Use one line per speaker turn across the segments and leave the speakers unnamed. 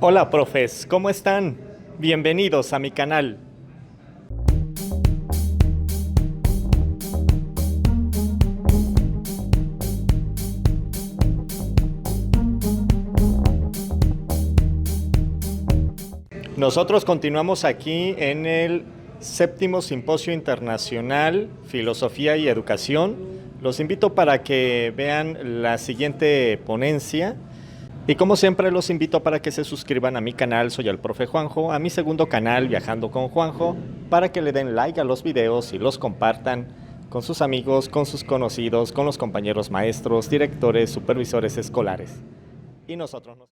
Hola profes, ¿cómo están? Bienvenidos a mi canal. Nosotros continuamos aquí en el séptimo Simposio Internacional Filosofía y Educación. Los invito para que vean la siguiente ponencia. Y como siempre los invito para que se suscriban a mi canal, soy el profe Juanjo, a mi segundo canal, Viajando con Juanjo, para que le den like a los videos y los compartan con sus amigos, con sus conocidos, con los compañeros maestros, directores, supervisores escolares. Y nosotros nos...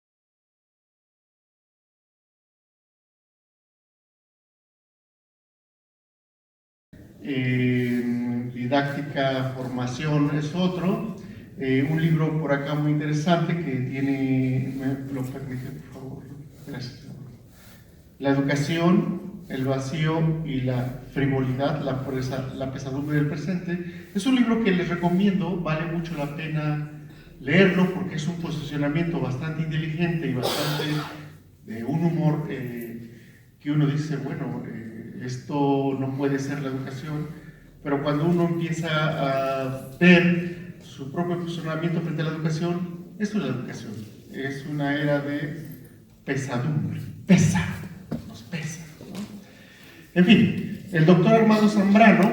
Didáctica, formación es otro. Un libro por acá muy interesante que tiene, ¿me lo permite, por favor? Gracias. La educación, el vacío y la frivolidad, la pesadumbre del presente. Es un libro que les recomiendo, vale mucho la pena leerlo porque es un posicionamiento bastante inteligente y bastante de un humor que uno dice, bueno, esto no puede ser la educación, pero cuando uno empieza a ver su propio posicionamiento frente a la educación, esto es la educación, es una era de pesadumbre, pesa, nos pesa, ¿no? En fin, el doctor Armando Zambrano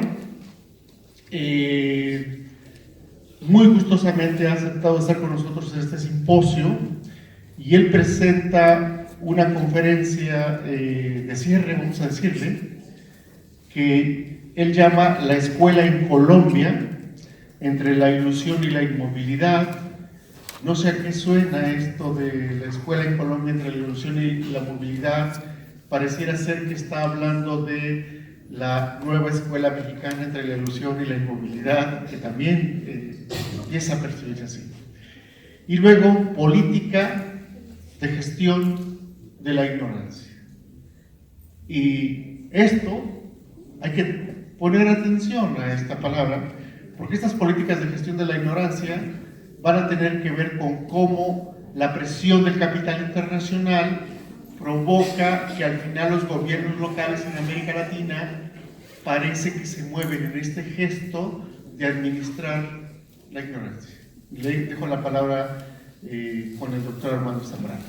muy gustosamente ha aceptado estar con nosotros en este simposio y él presenta una conferencia de cierre, vamos a decirle, que él llama La escuela en Colombia, entre la ilusión y la inmovilidad. No sé a qué suena esto de la escuela en Colombia entre la ilusión y la movilidad. Pareciera ser que está hablando de la nueva escuela mexicana entre la ilusión y la inmovilidad, que también empieza a percibirse así. Y luego, política de gestión de la ignorancia. Y esto, hay que poner atención a esta palabra, porque estas políticas de gestión de la ignorancia van a tener que ver con cómo la presión del capital internacional provoca que al final los gobiernos locales en América Latina parece que se mueven en este gesto de administrar la ignorancia. Le dejo la palabra con el doctor Armando Zambrano.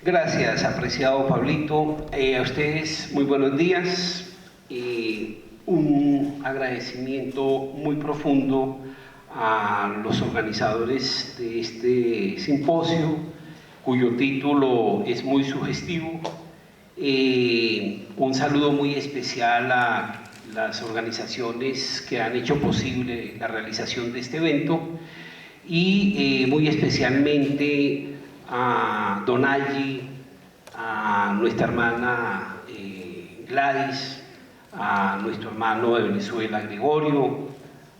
Gracias, apreciado Pablito. A ustedes muy buenos días. Un agradecimiento muy profundo a los organizadores de este simposio, cuyo título es muy sugestivo. Un saludo muy especial a las organizaciones que han hecho posible la realización de este evento y muy especialmente a Donagli, a nuestra hermana Gladys, a nuestro hermano de Venezuela Gregorio,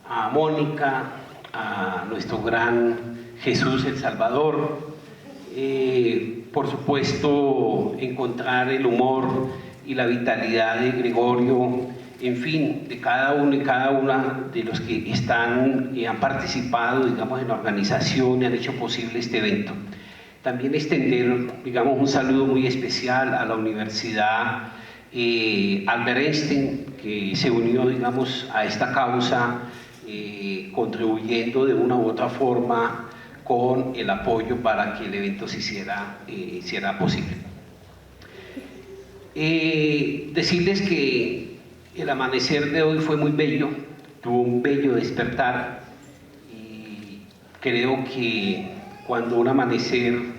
a Mónica, a nuestro gran Jesús el Salvador. Por supuesto, encontrar el humor y la vitalidad de Gregorio, en fin, de cada uno y cada una de los que están y han participado, digamos, en la organización y han hecho posible este evento. También extender, digamos, un saludo muy especial a la Universidad Albert Einstein, que se unió, digamos, a esta causa, contribuyendo de una u otra forma con el apoyo para que el evento se hiciera posible. Decirles que el amanecer de hoy fue muy bello, tuvo un bello despertar y creo que cuando un amanecer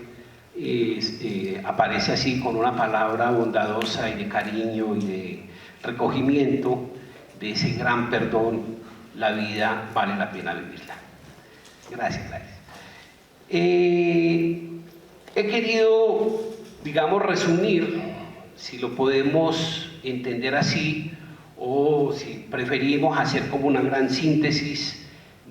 aparece así con una palabra bondadosa y de cariño y de recogimiento, de ese gran perdón, la vida vale la pena vivirla. Gracias, gracias. He querido, digamos, resumir, si lo podemos entender así, o si preferimos hacer como una gran síntesis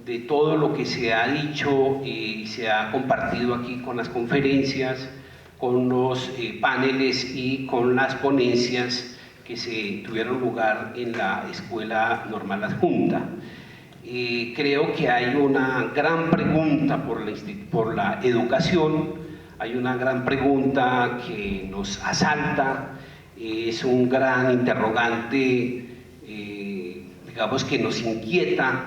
de todo lo que se ha dicho y se ha compartido aquí con las conferencias, con los paneles y con las ponencias que se tuvieron lugar en la Escuela Normal Adjunta. Creo que hay una gran pregunta por la educación hay una gran pregunta que nos asalta, es un gran interrogante, digamos, que nos inquieta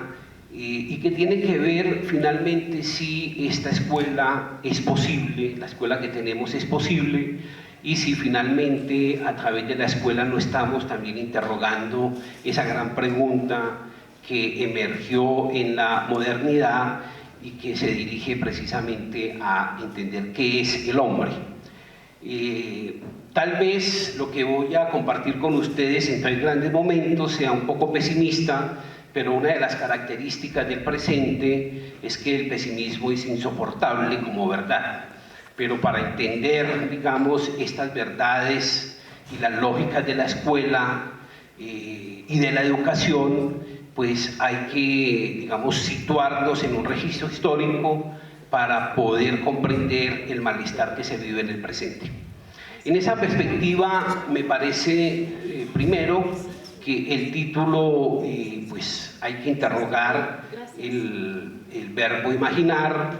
y que tiene que ver finalmente si esta escuela es posible, la escuela que tenemos es posible, y si finalmente a través de la escuela no estamos también interrogando esa gran pregunta que emergió en la modernidad y que se dirige precisamente a entender qué es el hombre. Tal vez lo que voy a compartir con ustedes en 3 grandes momentos sea un poco pesimista, pero una de las características del presente es que el pesimismo es insoportable como verdad. Pero para entender, digamos, estas verdades y las lógicas de la escuela y de la educación, pues hay que, digamos, situarnos en un registro histórico para poder comprender el malestar que se vive en el presente. En esa perspectiva, me parece, primero, que el título, pues hay que interrogar el verbo imaginar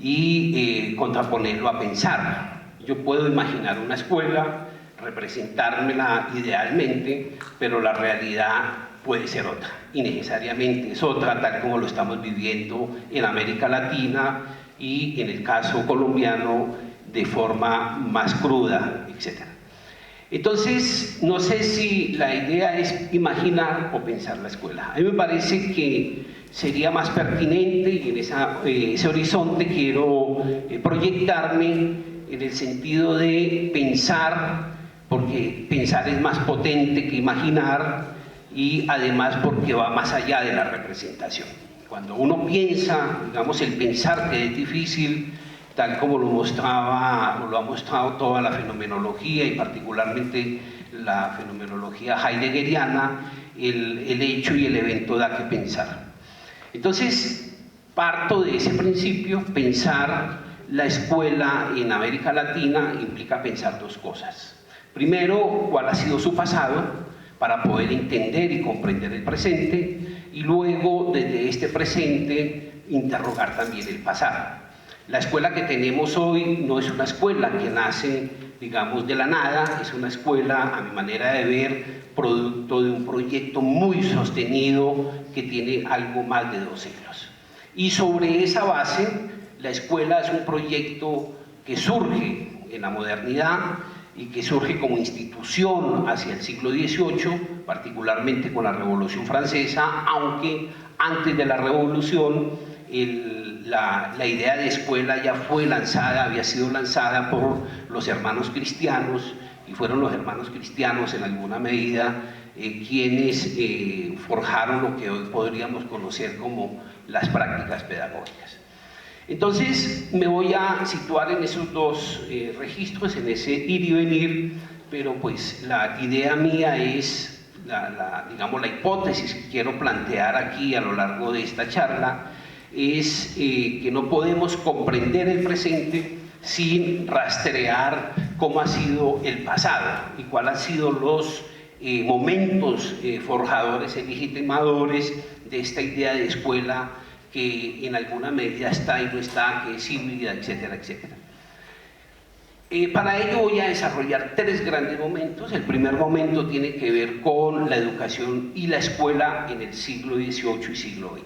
y contraponerlo a pensar. Yo puedo imaginar una escuela, representármela idealmente, pero la realidad puede ser otra, y necesariamente es otra, tal como lo estamos viviendo en América Latina y en el caso colombiano de forma más cruda, etc. Entonces, no sé si la idea es imaginar o pensar la escuela. A mí me parece que sería más pertinente, y en ese horizonte quiero proyectarme en el sentido de pensar, porque pensar es más potente que imaginar, y además porque va más allá de la representación. Cuando uno piensa, digamos, el pensar que es difícil, tal como lo ha mostrado toda la fenomenología y particularmente la fenomenología heideggeriana, el hecho y el evento da que pensar. Entonces, parto de ese principio. Pensar la escuela en América Latina implica pensar 2 cosas. Primero, cuál ha sido su pasado, para poder entender y comprender el presente, y luego, desde este presente, interrogar también el pasado. La escuela que tenemos hoy no es una escuela que nace, digamos, de la nada, es una escuela, a mi manera de ver, producto de un proyecto muy sostenido que tiene algo más de 2 siglos. Y sobre esa base, la escuela es un proyecto que surge en la modernidad y que surge como institución hacia el siglo XVIII, particularmente con la Revolución Francesa, aunque antes de la Revolución la idea de escuela ya fue lanzada, había sido lanzada por los hermanos cristianos, y fueron los hermanos cristianos en alguna medida quienes forjaron lo que hoy podríamos conocer como las prácticas pedagógicas. Entonces me voy a situar en esos 2 registros, en ese ir y venir, pero pues la idea mía es, digamos, la hipótesis que quiero plantear aquí a lo largo de esta charla, es que no podemos comprender el presente sin rastrear cómo ha sido el pasado y cuáles han sido los momentos forjadores y legitimadores de esta idea de escuela que en alguna medida está y no está, que es híbrida, etcétera, etcétera. Para ello voy a desarrollar 3 grandes momentos. El primer momento tiene que ver con la educación y la escuela en el siglo XVIII y siglo XX.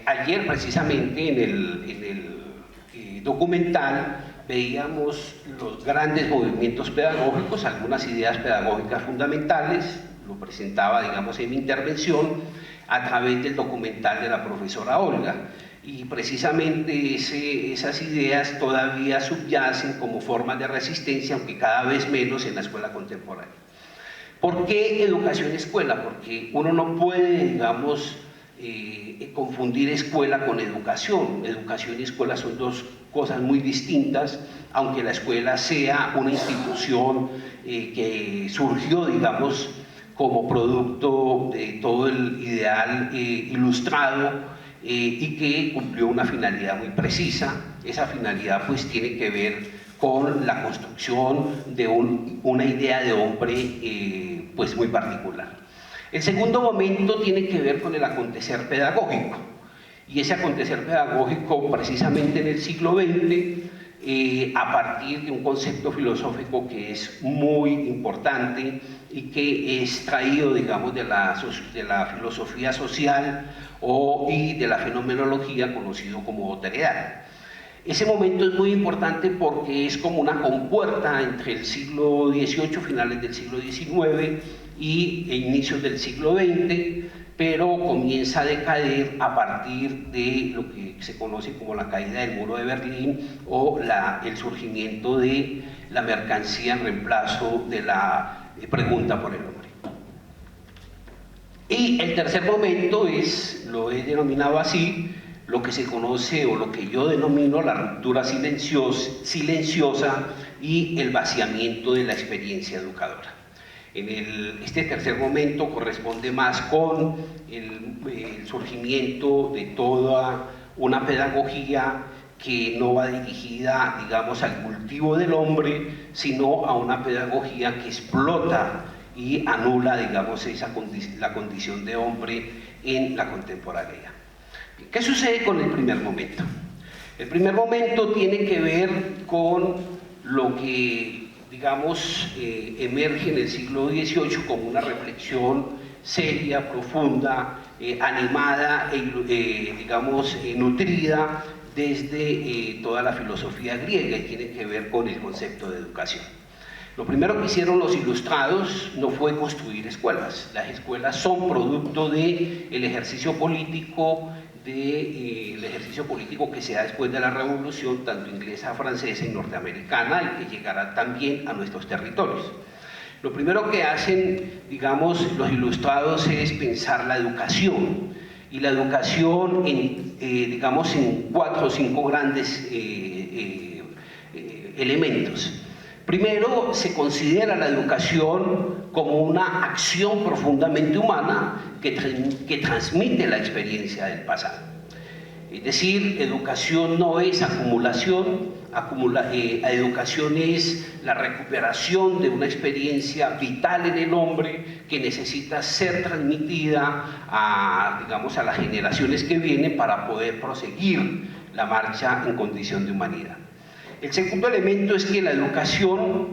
Ayer precisamente en el documental veíamos los grandes movimientos pedagógicos, algunas ideas pedagógicas fundamentales, lo presentaba, digamos, en mi intervención, a través del documental de la profesora Olga, y precisamente esas ideas todavía subyacen como formas de resistencia, aunque cada vez menos en la escuela contemporánea. ¿Por qué educación-escuela? Porque uno no puede, digamos, confundir escuela con educación. Educación y escuela son 2 cosas muy distintas, aunque la escuela sea una institución que surgió, digamos, como producto de todo el ideal ilustrado y que cumplió una finalidad muy precisa. Esa finalidad pues tiene que ver con la construcción de una idea de hombre pues muy particular. El segundo momento tiene que ver con el acontecer pedagógico, y ese acontecer pedagógico precisamente en el siglo XX a partir de un concepto filosófico que es muy importante y que es traído, digamos, de la filosofía social y de la fenomenología, conocido como otredad. Ese momento es muy importante porque es como una compuerta entre el siglo XVIII, finales del siglo XIX y inicios del siglo XX, pero comienza a decaer a partir de lo que se conoce como la caída del muro de Berlín o el surgimiento de la mercancía en reemplazo de la pregunta por el hombre. Y el tercer momento lo he denominado así, lo que se conoce o lo que yo denomino la ruptura silenciosa y el vaciamiento de la experiencia educadora. Este tercer momento corresponde más con el surgimiento de toda una pedagogía que no va dirigida, digamos, al cultivo del hombre, sino a una pedagogía que explota y anula, digamos, la condición de hombre en la contemporaneidad. ¿Qué sucede con el primer momento? El primer momento tiene que ver con lo que, digamos, emerge en el siglo XVIII como una reflexión seria, profunda, animada e, digamos, nutrida desde toda la filosofía griega, y tiene que ver con el concepto de educación. Lo primero que hicieron los ilustrados no fue construir escuelas. Las escuelas son producto del ejercicio político, que se da después de la Revolución, tanto inglesa, francesa y norteamericana, y que llegará también a nuestros territorios. Lo primero que hacen, digamos, los ilustrados es pensar la educación, y la educación digamos, en 4 o 5 grandes elementos. Primero, se considera la educación como una acción profundamente humana que transmite la experiencia del pasado. Es decir, educación no es acumulación, educación es la recuperación de una experiencia vital en el hombre que necesita ser transmitida digamos, a las generaciones que vienen para poder proseguir la marcha en condición de humanidad. El segundo elemento es que la educación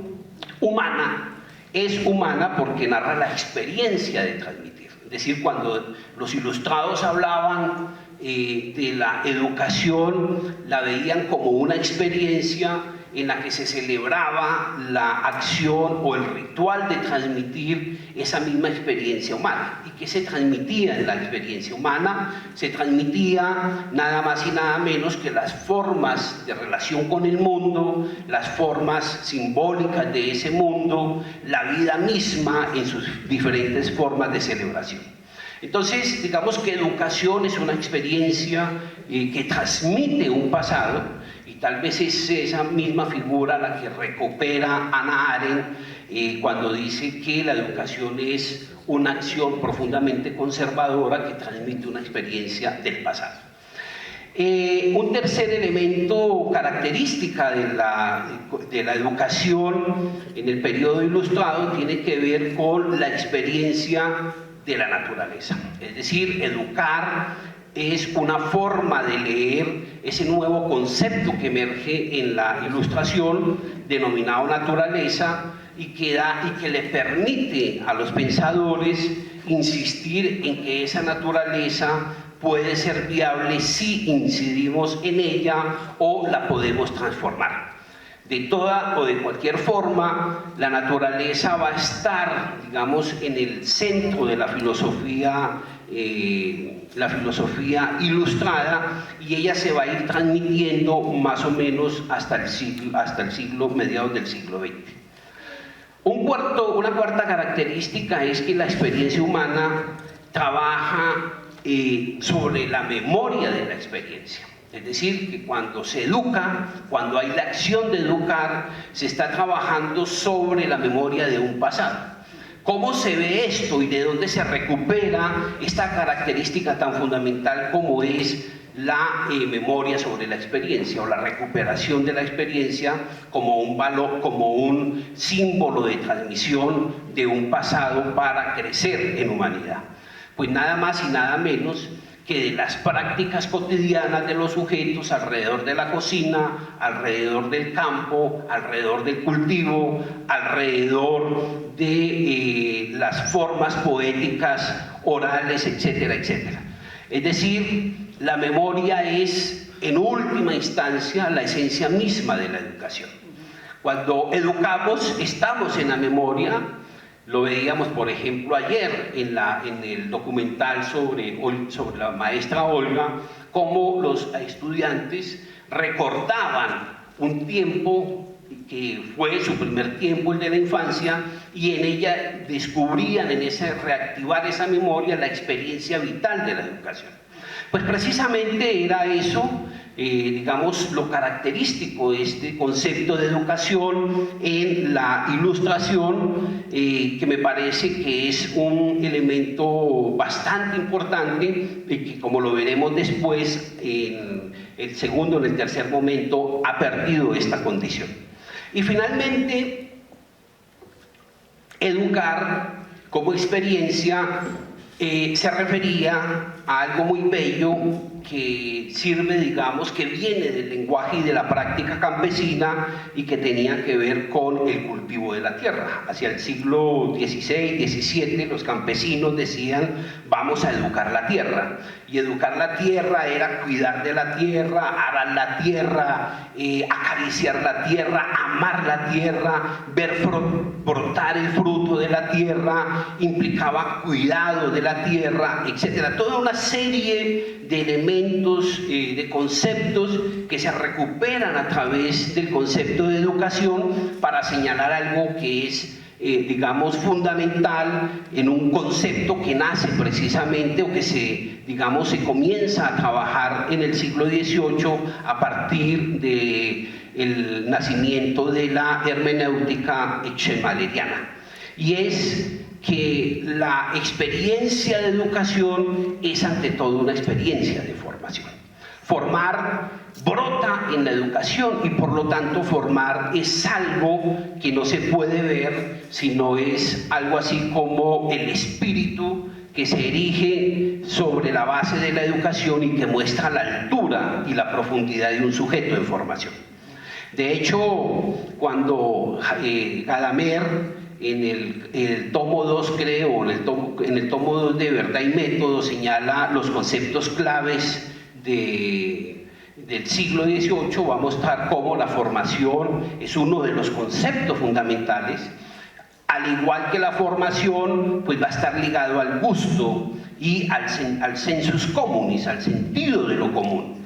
humana es humana porque narra la experiencia de transmitir. Es decir, cuando los ilustrados hablaban de la educación, la veían como una experiencia en la que se celebraba la acción o el ritual de transmitir esa misma experiencia humana. ¿Y qué se transmitía en la experiencia humana? Se transmitía nada más y nada menos que las formas de relación con el mundo, las formas simbólicas de ese mundo, la vida misma en sus diferentes formas de celebración. Entonces, digamos que educación es una experiencia que transmite un pasado, y tal vez es esa misma figura la que recupera Hannah Arendt cuando dice que la educación es una acción profundamente conservadora que transmite una experiencia del pasado. Un tercer elemento característica de la educación en el periodo ilustrado tiene que ver con la experiencia de la naturaleza. Es decir, educar es una forma de leer ese nuevo concepto que emerge en la ilustración, denominado naturaleza, y que le permite a los pensadores insistir en que esa naturaleza puede ser viable si incidimos en ella o la podemos transformar. De toda o de cualquier forma, la naturaleza va a estar, digamos, en el centro de la filosofía ilustrada, y ella se va a ir transmitiendo más o menos hasta mediados del siglo XX. Una cuarta característica es que la experiencia humana trabaja sobre la memoria de la experiencia. Es decir, que cuando se educa, cuando hay la acción de educar, se está trabajando sobre la memoria de un pasado. ¿Cómo se ve esto y de dónde se recupera esta característica tan fundamental como es la memoria sobre la experiencia, o la recuperación de la experiencia como un valor, como un símbolo de transmisión de un pasado para crecer en humanidad? Pues nada más y nada menos que de las prácticas cotidianas de los sujetos alrededor de la cocina, alrededor del campo, alrededor del cultivo, alrededor de las formas poéticas, orales, etcétera, etcétera. Es decir, la memoria es, en última instancia, la esencia misma de la educación. Cuando educamos, estamos en la memoria. Lo veíamos, por ejemplo, ayer en el documental sobre la maestra Olga, cómo los estudiantes recordaban un tiempo que fue su primer tiempo, el de la infancia, y en ella descubrían, en ese reactivar esa memoria, la experiencia vital de la educación. Pues precisamente era eso, digamos, lo característico de este concepto de educación en la Ilustración, que me parece que es un elemento bastante importante y que, como lo veremos después, en el segundo, en el tercer momento, ha perdido esta condición. Y finalmente, educar como experiencia se refería a algo muy bello que sirve, digamos, que viene del lenguaje y de la práctica campesina y que tenía que ver con el cultivo de la tierra. Hacia el siglo XVI, XVII, los campesinos decían: vamos a educar la tierra. Y educar la tierra era cuidar de la tierra, arar la tierra, acariciar la tierra, amar la tierra, ver brotar el fruto de la tierra, implicaba cuidado de la tierra, etc. Toda una serie de elementos, de conceptos que se recuperan a través del concepto de educación para señalar algo que es, digamos, fundamental en un concepto que nace precisamente, o que se comienza a trabajar en el siglo XVIII a partir del nacimiento de la hermenéutica schmaleriana. Y es que la experiencia de educación es ante todo una experiencia de formación. Formar brota en la educación y por lo tanto formar es algo que no se puede ver, sino es algo así como el espíritu que se erige sobre la base de la educación y que muestra la altura y la profundidad de un sujeto en formación. De hecho, cuando Gadamer, en el tomo 2, creo, en el tomo 2 de Verdad y Método, señala los conceptos claves del siglo XVIII, va a mostrar cómo la formación es uno de los conceptos fundamentales. Al igual que la formación, pues va a estar ligado al gusto y al sensus communis, al sentido de lo común.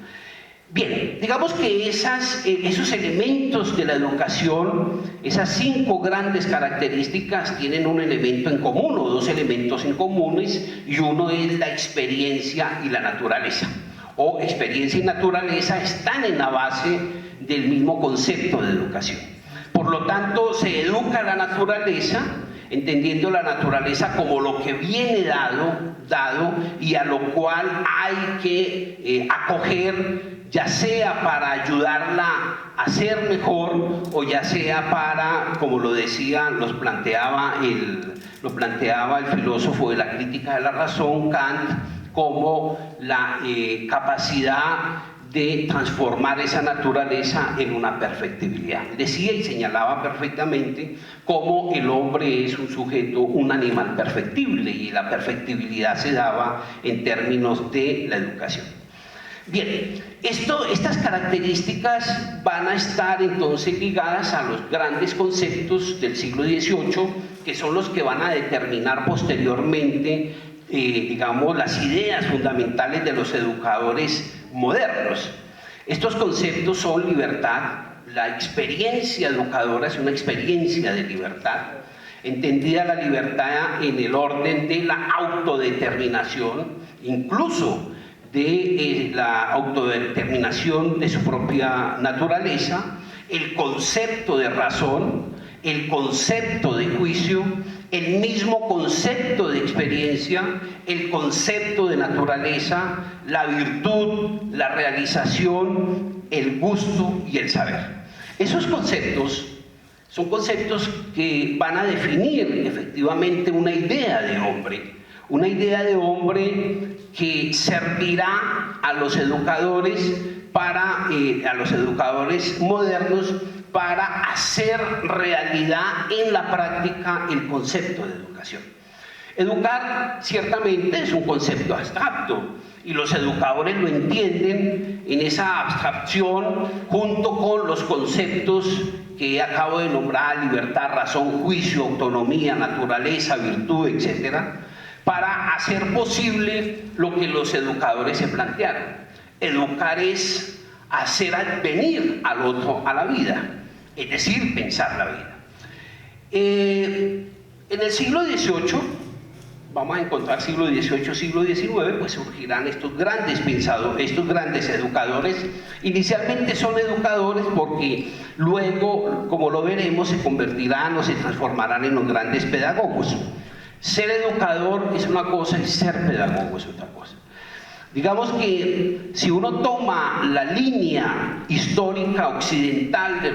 Bien, digamos que esos elementos de la educación, esas 5 grandes características, tienen un elemento en común o 2 elementos en comunes, y uno es la experiencia y la naturaleza. O experiencia y naturaleza están en la base del mismo concepto de educación. Por lo tanto, se educa la naturaleza, entendiendo la naturaleza como lo que viene dado y a lo cual hay que acoger, ya sea para ayudarla a ser mejor o ya sea para, como lo decía, lo planteaba el filósofo de la crítica de la razón, Kant, como la capacidad de transformar esa naturaleza en una perfectibilidad. Decía y señalaba perfectamente cómo el hombre es un sujeto, un animal perfectible, y la perfectibilidad se daba en términos de la educación. Bien, estas características van a estar entonces ligadas a los grandes conceptos del siglo XVIII, que son los que van a determinar posteriormente, digamos, las ideas fundamentales de los educadores modernos. Estos conceptos son libertad. La experiencia educadora es una experiencia de libertad, entendida la libertad en el orden de la autodeterminación, incluso de la autodeterminación de su propia naturaleza, el concepto de razón, el concepto de juicio, el mismo concepto de experiencia, el concepto de naturaleza, la virtud, la realización, el gusto y el saber. Esos conceptos son conceptos que van a definir efectivamente una idea de hombre, una idea de hombre que servirá a los educadores a los educadores modernos para hacer realidad en la práctica el concepto de educación. Educar ciertamente es un concepto abstracto y los educadores lo entienden en esa abstracción junto con los conceptos que acabo de nombrar: libertad, razón, juicio, autonomía, naturaleza, virtud, etc., para hacer posible lo que los educadores se plantearon. Educar es hacer advenir al otro a la vida, es decir, pensar la vida. En el siglo XVIII, vamos a encontrar siglo XVIII, siglo XIX, pues surgirán estos grandes pensadores, estos grandes educadores. Inicialmente son educadores porque luego, como lo veremos, se convertirán o se transformarán en los grandes pedagogos. Ser educador es una cosa y ser pedagogo es otra cosa. Digamos que si uno toma la línea histórica occidental de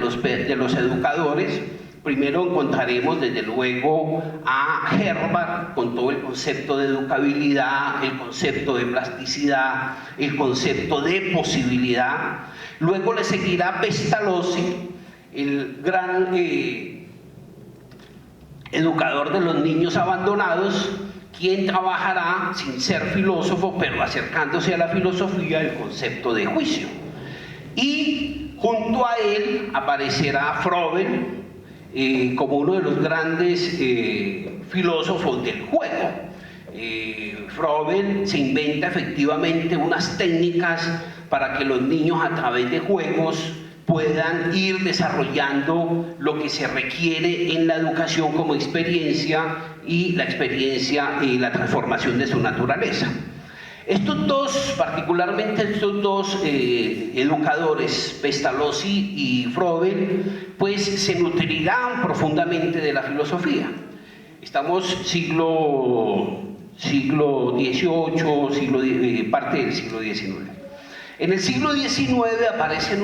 los educadores, primero encontraremos desde luego a Herbart con todo el concepto de educabilidad, el concepto de plasticidad, el concepto de posibilidad. Luego le seguirá Pestalozzi, el gran educador de los niños abandonados, quien trabajará sin ser filósofo, pero acercándose a la filosofía, el concepto de juicio. Y junto a él aparecerá Froben como uno de los grandes filósofos del juego. Froben se inventa efectivamente unas técnicas para que los niños a través de juegos puedan ir desarrollando lo que se requiere en la educación como experiencia y la experiencia y la transformación de su naturaleza. Estos dos, particularmente estos dos educadores, Pestalozzi y Froben, pues se nutrirán profundamente de la filosofía. Estamos siglo XVIII, parte del siglo XIX. En el siglo XIX aparecen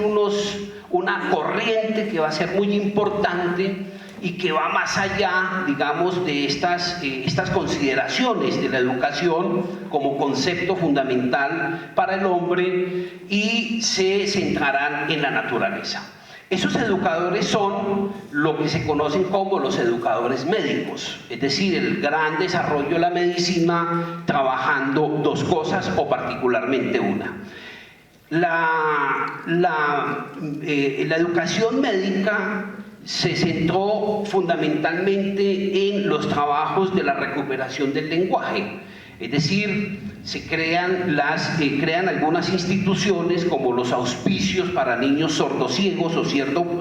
una corriente que va a ser muy importante y que va más allá, digamos, de estas consideraciones de la educación como concepto fundamental para el hombre, y se centrarán en la naturaleza. Esos educadores son lo que se conocen como los educadores médicos, es decir, el gran desarrollo de la medicina trabajando dos cosas o particularmente una. La educación médica se centró fundamentalmente en los trabajos de la recuperación del lenguaje, es decir, se crean algunas instituciones como los auspicios para niños sordociegos o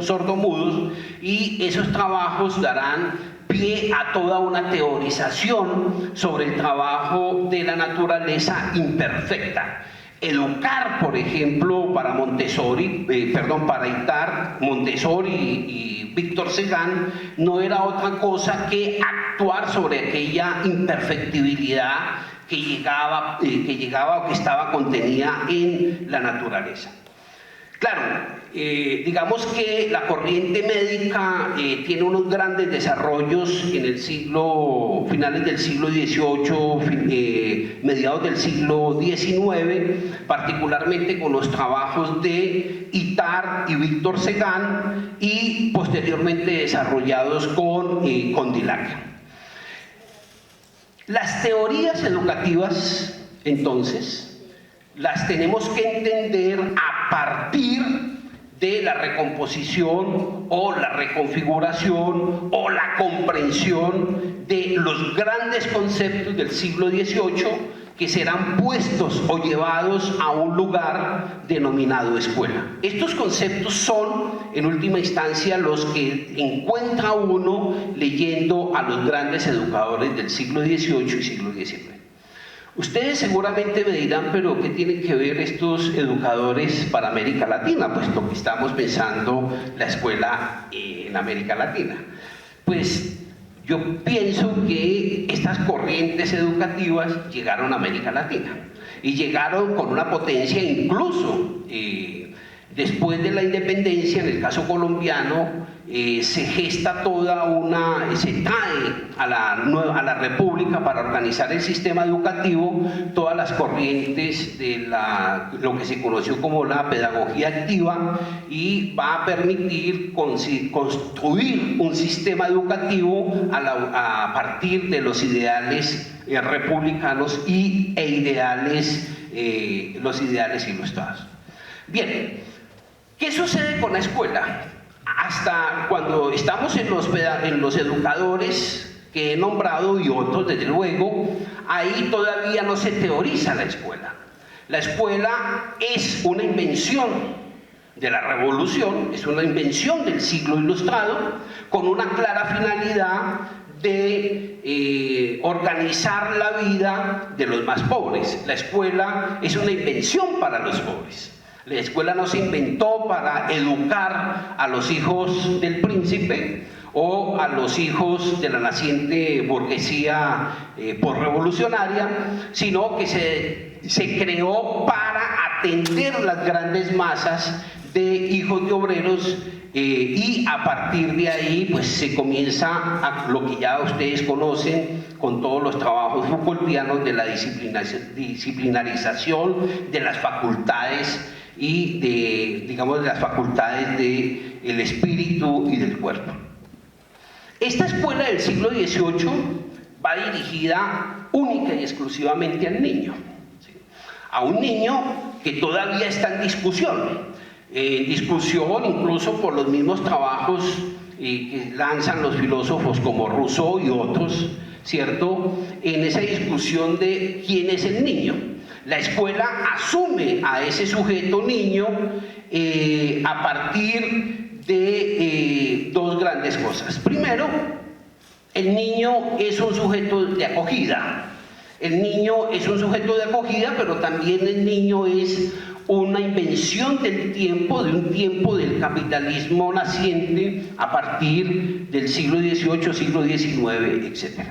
sordomudos, y esos trabajos darán pie a toda una teorización sobre el trabajo de la naturaleza imperfecta. Educar, por ejemplo, para Itard, Montessori y Víctor Segán, no era otra cosa que actuar sobre aquella imperfectibilidad que llegaba o que estaba contenida en la naturaleza. Claro, digamos que la corriente médica tiene unos grandes desarrollos en el finales del siglo XVIII, mediados del siglo XIX, particularmente con los trabajos de Itard y Víctor Segán, y posteriormente desarrollados con Condillac. Las teorías educativas, entonces, las tenemos que entender a partir de la recomposición o la reconfiguración o la comprensión de los grandes conceptos del siglo XVIII que serán puestos o llevados a un lugar denominado escuela. Estos conceptos son, en última instancia, los que encuentra uno leyendo a los grandes educadores del siglo XVIII y siglo XIX. Ustedes seguramente me dirán, pero ¿qué tienen que ver estos educadores para América Latina? Puesto que estamos pensando la escuela en América Latina. Pues yo pienso que estas corrientes educativas llegaron a América Latina y llegaron con una potencia incluso después de la independencia, en el caso colombiano, se gesta se trae a la República para organizar el sistema educativo todas las corrientes de lo que se conoció como la pedagogía activa, y va a permitir construir un sistema educativo a partir de los ideales republicanos los ideales ilustrados. Bien, ¿qué sucede con la escuela? Hasta cuando estamos en los educadores que he nombrado y otros, desde luego, ahí todavía no se teoriza la escuela. La escuela es una invención de la revolución, es una invención del siglo ilustrado, con una clara finalidad de organizar la vida de los más pobres. La escuela es una invención para los pobres. La escuela no se inventó para educar a los hijos del príncipe o a los hijos de la naciente burguesía posrevolucionaria, sino que se creó para atender las grandes masas de hijos de obreros, y a partir de ahí pues se comienza a lo que ya ustedes conocen con todos los trabajos Foucaultianos de la disciplinarización de las facultades y de las facultades del espíritu y del cuerpo. Esta escuela del siglo XVIII va dirigida única y exclusivamente al niño, ¿sí? A un niño que todavía está en discusión incluso por los mismos trabajos que lanzan los filósofos como Rousseau y otros, ¿cierto? En esa discusión de quién es el niño. La escuela asume a ese sujeto niño a partir de dos grandes cosas. Primero, el niño es un sujeto de acogida. El niño es un sujeto de acogida, pero también el niño es una invención del tiempo, de un tiempo del capitalismo naciente a partir del siglo XVIII, siglo XIX, etc.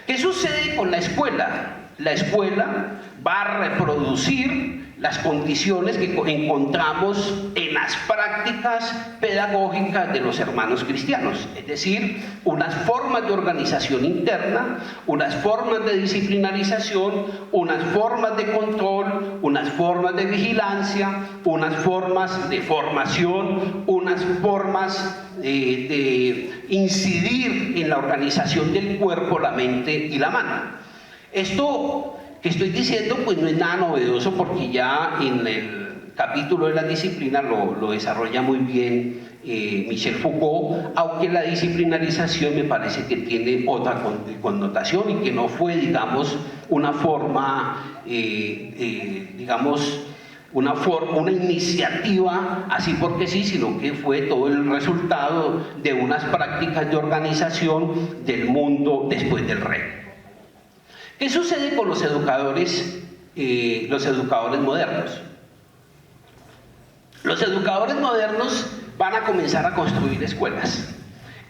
¿Qué sucede con la escuela? La escuela va a reproducir las condiciones que encontramos en las prácticas pedagógicas de los hermanos cristianos, es decir, unas formas de organización interna, unas formas de disciplinarización, unas formas de control, unas formas de vigilancia, unas formas de formación, unas formas de incidir en la organización del cuerpo, la mente y la mano. Esto que estoy diciendo pues no es nada novedoso, porque ya en el capítulo de la disciplina lo desarrolla muy bien Michel Foucault, aunque la disciplinarización me parece que tiene otra connotación y que no fue, digamos, una forma, una iniciativa así porque sí, sino que fue todo el resultado de unas prácticas de organización del mundo después del rey. ¿Qué sucede con los educadores modernos? Los educadores modernos van a comenzar a construir escuelas,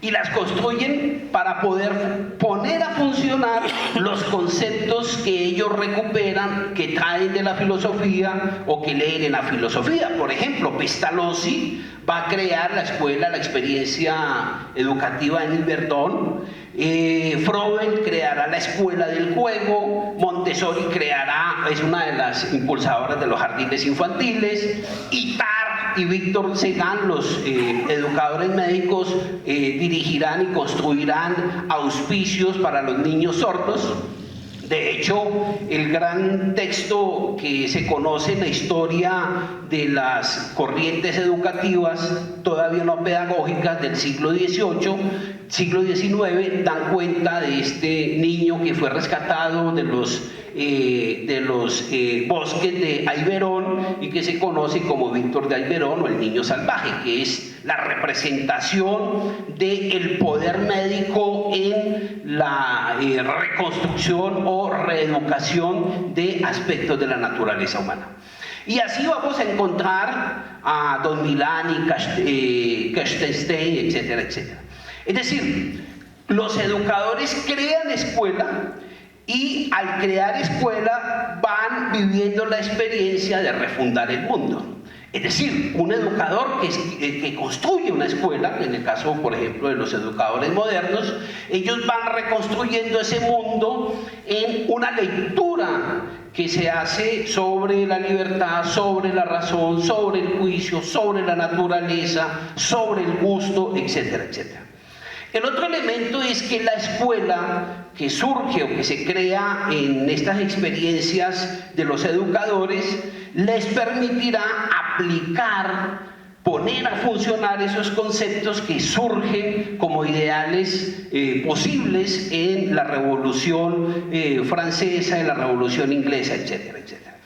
y las construyen para poder poner a funcionar los conceptos que ellos recuperan, que traen de la filosofía o que leen en la filosofía. Por ejemplo, Pestalozzi va a crear la escuela, la experiencia educativa en Verdón. Froben creará la escuela del juego. Montessori es una de las impulsadoras de los jardines infantiles. Itard y Víctor Segán, los educadores médicos, dirigirán y construirán auspicios para los niños sordos. De hecho, el gran texto que se conoce en la historia de las corrientes educativas, todavía no pedagógicas, del siglo XVIII, siglo XIX, dan cuenta de este niño que fue rescatado de los bosques de Ayverón y que se conoce como Víctor de Ayverón, o el niño salvaje, que es la representación del poder médico en la reconstrucción o reeducación de aspectos de la naturaleza humana. Y así vamos a encontrar a Don Milán y Kerstenstein, etcétera, etcétera. Es decir, los educadores crean escuela, y al crear escuela van viviendo la experiencia de refundar el mundo. Es decir, un educador que construye una escuela, en el caso, por ejemplo, de los educadores modernos, ellos van reconstruyendo ese mundo en una lectura que se hace sobre la libertad, sobre la razón, sobre el juicio, sobre la naturaleza, sobre el gusto, etcétera, etcétera. El otro elemento es que la escuela que surge o que se crea en estas experiencias de los educadores les permitirá aplicar, poner a funcionar esos conceptos que surgen como ideales posibles en la Revolución Francesa, en la Revolución Inglesa, etcétera, etcétera.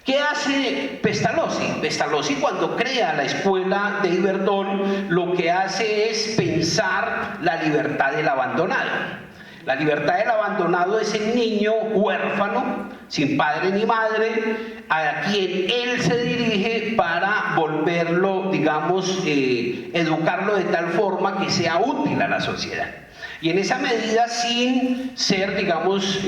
¿Qué hace Pestalozzi? Pestalozzi, cuando crea la escuela de Yverdon, lo que hace es pensar la libertad del abandonado. La libertad del abandonado es el niño huérfano, sin padre ni madre, a quien él se dirige para volverlo, digamos, educarlo de tal forma que sea útil a la sociedad. Y en esa medida, sin ser, digamos,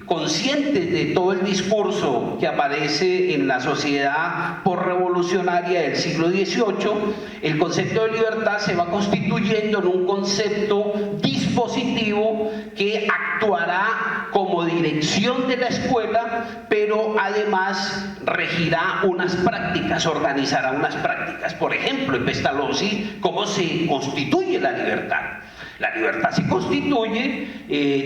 conscientes de todo el discurso que aparece en la sociedad posrevolucionaria del siglo XVIII, el concepto de libertad se va constituyendo en un concepto dispositivo que actuará como dirección de la escuela, pero además regirá unas prácticas, organizará unas prácticas. Por ejemplo, en Pestalozzi, ¿cómo se constituye la libertad? La libertad se constituye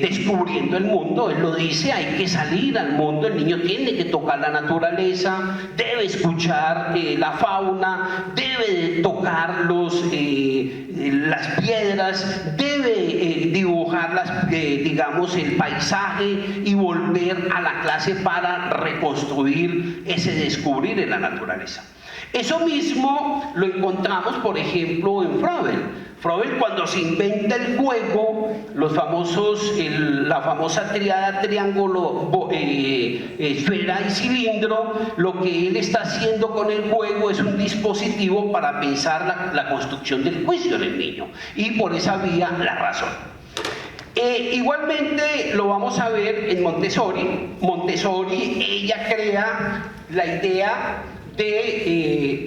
descubriendo el mundo. Él lo dice, hay que salir al mundo, el niño tiene que tocar la naturaleza, debe escuchar la fauna, debe tocar las piedras, debe dibujar digamos, el paisaje y volver a la clase para reconstruir ese descubrir en la naturaleza. Eso mismo lo encontramos, por ejemplo, en Froebel. Froebel, cuando se inventa el juego, la famosa triada triángulo, esfera y cilindro, lo que él está haciendo con el juego es un dispositivo para pensar la construcción del juicio del niño, y por esa vía la razón. Igualmente lo vamos a ver en Montessori. Montessori, ella crea la idea de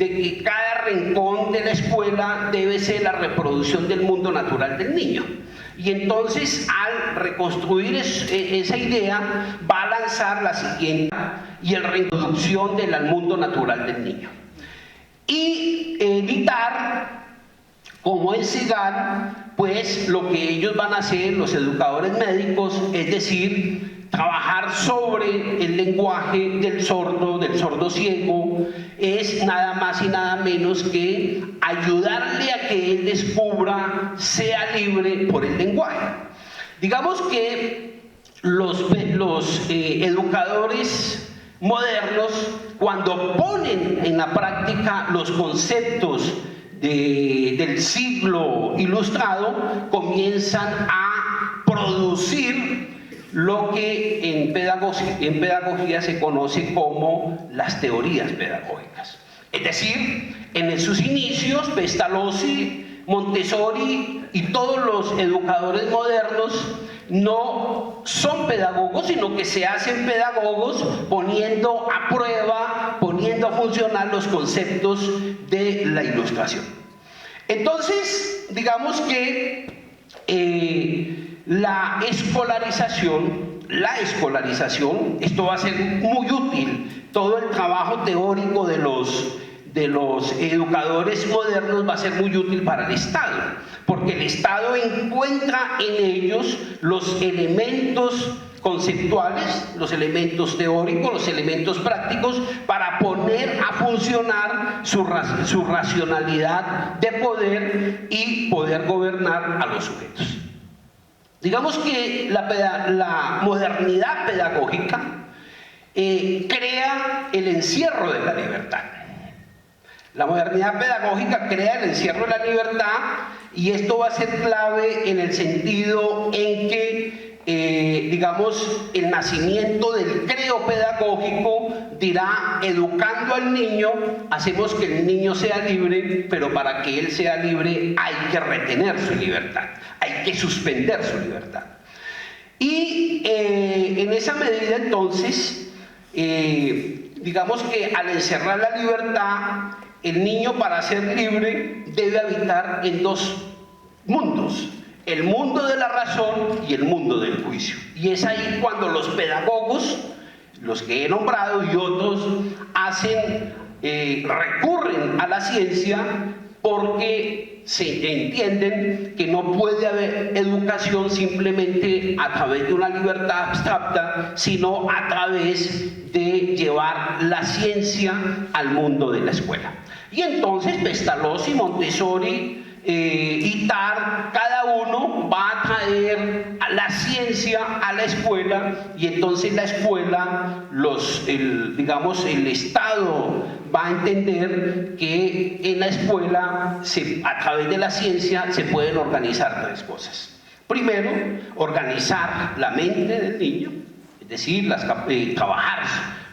que cada rincón de la escuela debe ser la reproducción del mundo natural del niño. Y entonces, al reconstruir esa idea, va a lanzar la siguiente, y la reintroducción del mundo natural del niño. Y evitar, como en Segal, pues lo que ellos van a hacer, los educadores médicos, es decir, trabajar sobre el lenguaje del sordo ciego, es nada más y nada menos que ayudarle a que él descubra, sea libre por el lenguaje. Digamos que los educadores modernos, cuando ponen en la práctica los conceptos del siglo ilustrado, comienzan a producir lo que en pedagogía se conoce como las teorías pedagógicas. Es decir, en sus inicios, Pestalozzi, Montessori y todos los educadores modernos no son pedagogos, sino que se hacen pedagogos poniendo a prueba, poniendo a funcionar los conceptos de la ilustración. Entonces, digamos que la escolarización, esto va a ser muy útil. Todo el trabajo teórico de los educadores modernos va a ser muy útil para el Estado, porque el Estado encuentra en ellos los elementos conceptuales, los elementos teóricos, los elementos prácticos para poner a funcionar su racionalidad de poder y poder gobernar a los sujetos. Digamos que la modernidad pedagógica crea el encierro de la libertad. La modernidad pedagógica crea el encierro de la libertad, y esto va a ser clave en el sentido en que digamos, el nacimiento del creo pedagógico dirá: educando al niño, hacemos que el niño sea libre, pero para que él sea libre hay que retener su libertad, hay que suspender su libertad. Y en esa medida, entonces, digamos que al encerrar la libertad, el niño, para ser libre, debe habitar en dos mundos: el mundo de la razón y el mundo del juicio. Y es ahí cuando los pedagogos, los que he nombrado y otros, recurren a la ciencia, porque se entienden que no puede haber educación simplemente a través de una libertad abstracta, sino a través de llevar la ciencia al mundo de la escuela. Y entonces Pestalozzi, Montessori, Itard, cada uno va a traer a la ciencia a la escuela, y entonces la escuela, digamos, el Estado va a entender que en la escuela, a través de la ciencia, se pueden organizar tres cosas. Primero, organizar la mente del niño, es decir, trabajar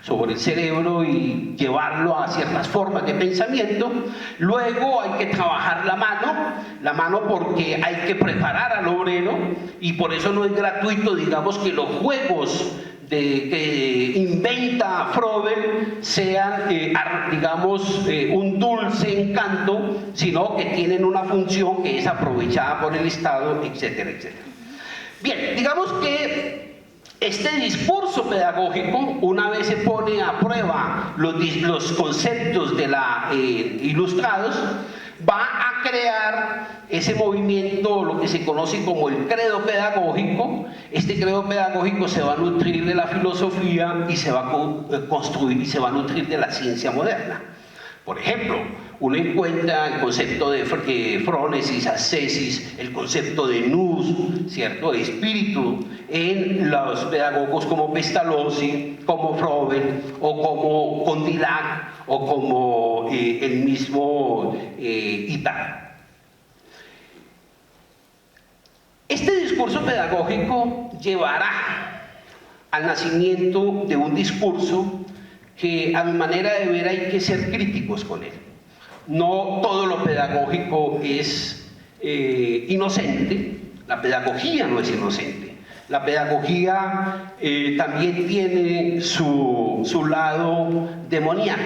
sobre el cerebro y llevarlo a ciertas formas de pensamiento. Luego hay que trabajar la mano porque hay que preparar al obrero, y por eso no es gratuito, digamos, que los juegos que inventa Froben sean, digamos, un dulce encanto, sino que tienen una función que es aprovechada por el Estado, etcétera, etcétera. Bien, digamos que este discurso pedagógico, una vez se pone a prueba los conceptos de ilustrados, va a crear ese movimiento, lo que se conoce como el credo pedagógico. Este credo pedagógico se va a nutrir de la filosofía y se va a construir y se va a nutrir de la ciencia moderna. Por ejemplo, uno encuentra el concepto de frónesis, ascesis, el concepto de nous, ¿cierto?, de espíritu, en los pedagogos como Pestalozzi, como Froben, o como Condillac, o como el mismo Itard. Este discurso pedagógico llevará al nacimiento de un discurso que, a mi manera de ver, hay que ser críticos con él. No todo lo pedagógico es inocente. La pedagogía no es inocente. La pedagogía también tiene su lado demoníaco.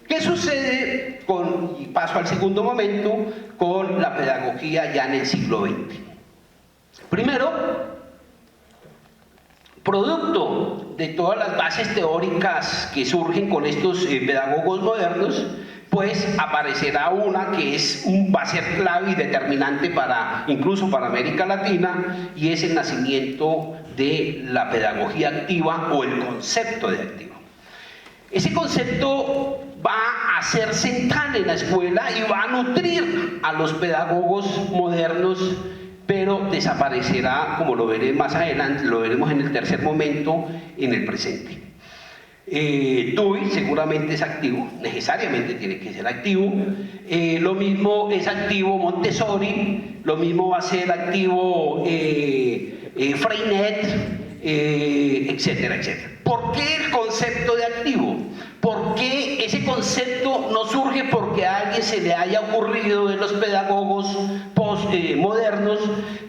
¿Qué sucede y paso al segundo momento, con la pedagogía ya en el siglo XX? Primero, producto de todas las bases teóricas que surgen con estos pedagogos modernos, pues aparecerá una que va a ser clave y determinante incluso para América Latina, y es el nacimiento de la pedagogía activa, o el concepto de activo. Ese concepto va a ser central en la escuela y va a nutrir a los pedagogos modernos, pero desaparecerá, como lo veré más adelante, lo veremos en el tercer momento, en el presente. Dewey seguramente es activo, necesariamente tiene que ser activo. Lo mismo es activo Montessori, lo mismo va a ser activo Freinet, etcétera, etcétera. ¿Por qué el concepto de activo? ¿Por qué ese concepto no surge porque a alguien se le haya ocurrido, de los pedagogos modernos,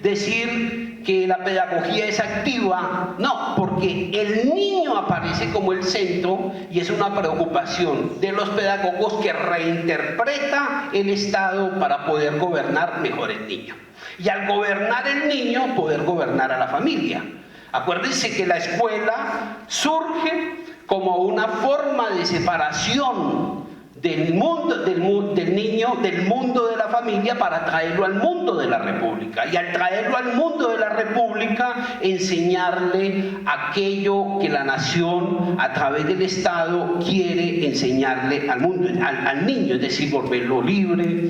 decir que la pedagogía es activa? No, porque el niño aparece como el centro, y es una preocupación de los pedagogos que reinterpreta el Estado para poder gobernar mejor el niño. Y al gobernar el niño, poder gobernar a la familia. Acuérdense que la escuela surge como una forma de separación del niño, del mundo de la familia, para traerlo al mundo de la república. Y al traerlo al mundo de la república, enseñarle aquello que la nación, a través del Estado, quiere enseñarle al mundo, al niño, es decir, volverlo libre,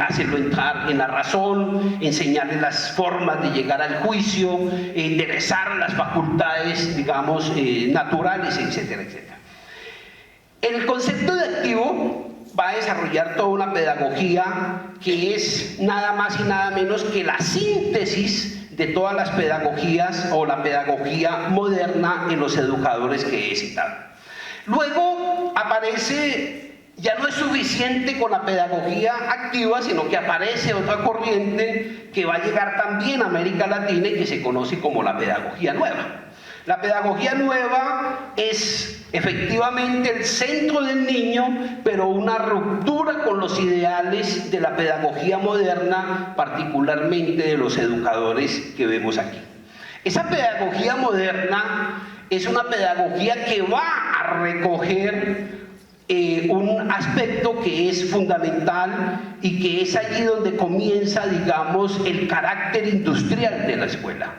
hacerlo entrar en la razón, enseñarle las formas de llegar al juicio, enderezar las facultades, digamos, naturales, etcétera, etcétera. El concepto de activo va a desarrollar toda una pedagogía que es nada más y nada menos que la síntesis de todas las pedagogías, o la pedagogía moderna, en los educadores que he citado. Luego aparece, ya no es suficiente con la pedagogía activa, sino que aparece otra corriente que va a llegar también a América Latina y que se conoce como la pedagogía nueva. La pedagogía nueva es efectivamente el centro del niño, pero una ruptura con los ideales de la pedagogía moderna, particularmente de los educadores que vemos aquí. Esa pedagogía moderna es una pedagogía que va a recoger un aspecto que es fundamental y que es allí donde comienza, digamos, el carácter industrial de la escuela.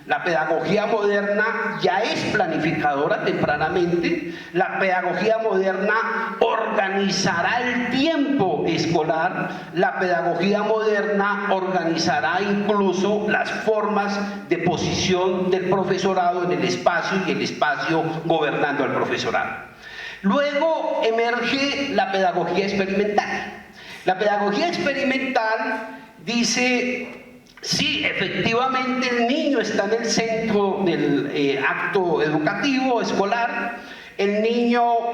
La pedagogía moderna ya es planificadora tempranamente, la pedagogía moderna organizará el tiempo escolar, la pedagogía moderna organizará incluso las formas de posición del profesorado en el espacio y el espacio gobernando al profesorado. Luego emerge la pedagogía experimental. La pedagogía experimental dice: sí, efectivamente el niño está en el centro del acto educativo, escolar. El niño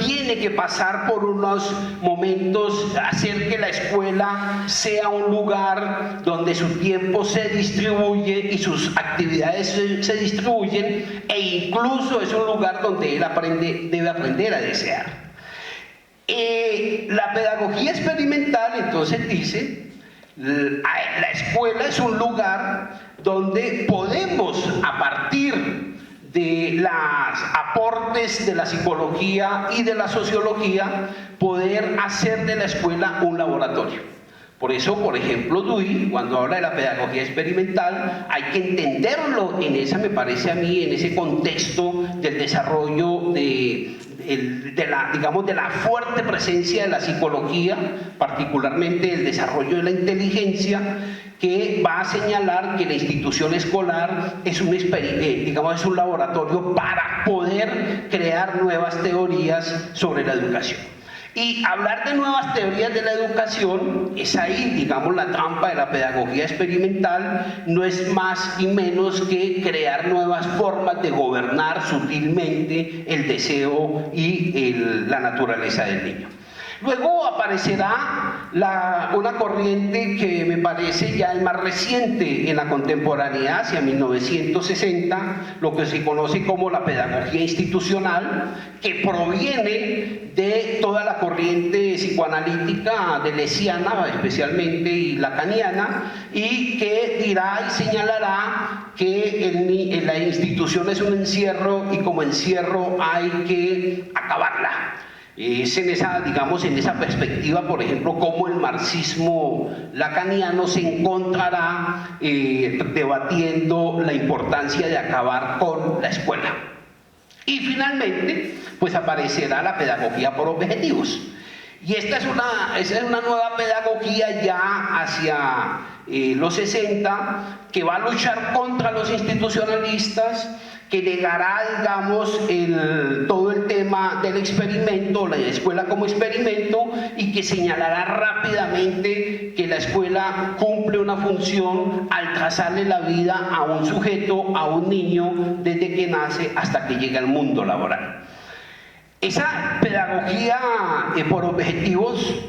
tiene que pasar por unos momentos, hacer que la escuela sea un lugar donde su tiempo se distribuye y sus actividades se distribuyen, e incluso es un lugar donde él debe aprender a desear. La pedagogía experimental entonces dice: la escuela es un lugar donde podemos, a partir de los aportes de la psicología y de la sociología, poder hacer de la escuela un laboratorio. Por eso, por ejemplo, Dewey, cuando habla de la pedagogía experimental, hay que entenderlo en esa, me parece a mí, en ese contexto del desarrollo de la fuerte presencia de la psicología, particularmente el desarrollo de la inteligencia, que va a señalar que la institución escolar es un laboratorio para poder crear nuevas teorías sobre la educación. Y hablar de nuevas teorías de la educación es ahí, digamos, la trampa de la pedagogía experimental. No es más y menos que crear nuevas formas de gobernar sutilmente el deseo y la naturaleza del niño. Luego aparecerá una corriente que me parece ya es más reciente en la contemporaneidad, hacia 1960, lo que se conoce como la pedagogía institucional, que proviene de toda la corriente psicoanalítica deleuziana, especialmente, y lacaniana, y que dirá y señalará que la institución es un encierro y como encierro hay que acabarla. Es en esa perspectiva, por ejemplo, cómo el marxismo lacaniano se encontrará debatiendo la importancia de acabar con la escuela. Y finalmente, pues aparecerá la pedagogía por objetivos. Y esta es una nueva pedagogía ya hacia los 60, que va a luchar contra los institucionalistas, que negará, digamos, todo el tema del experimento, la escuela como experimento, y que señalará rápidamente que la escuela cumple una función al trazarle la vida a un sujeto, a un niño, desde que nace hasta que llega al mundo laboral. Esa pedagogía por objetivos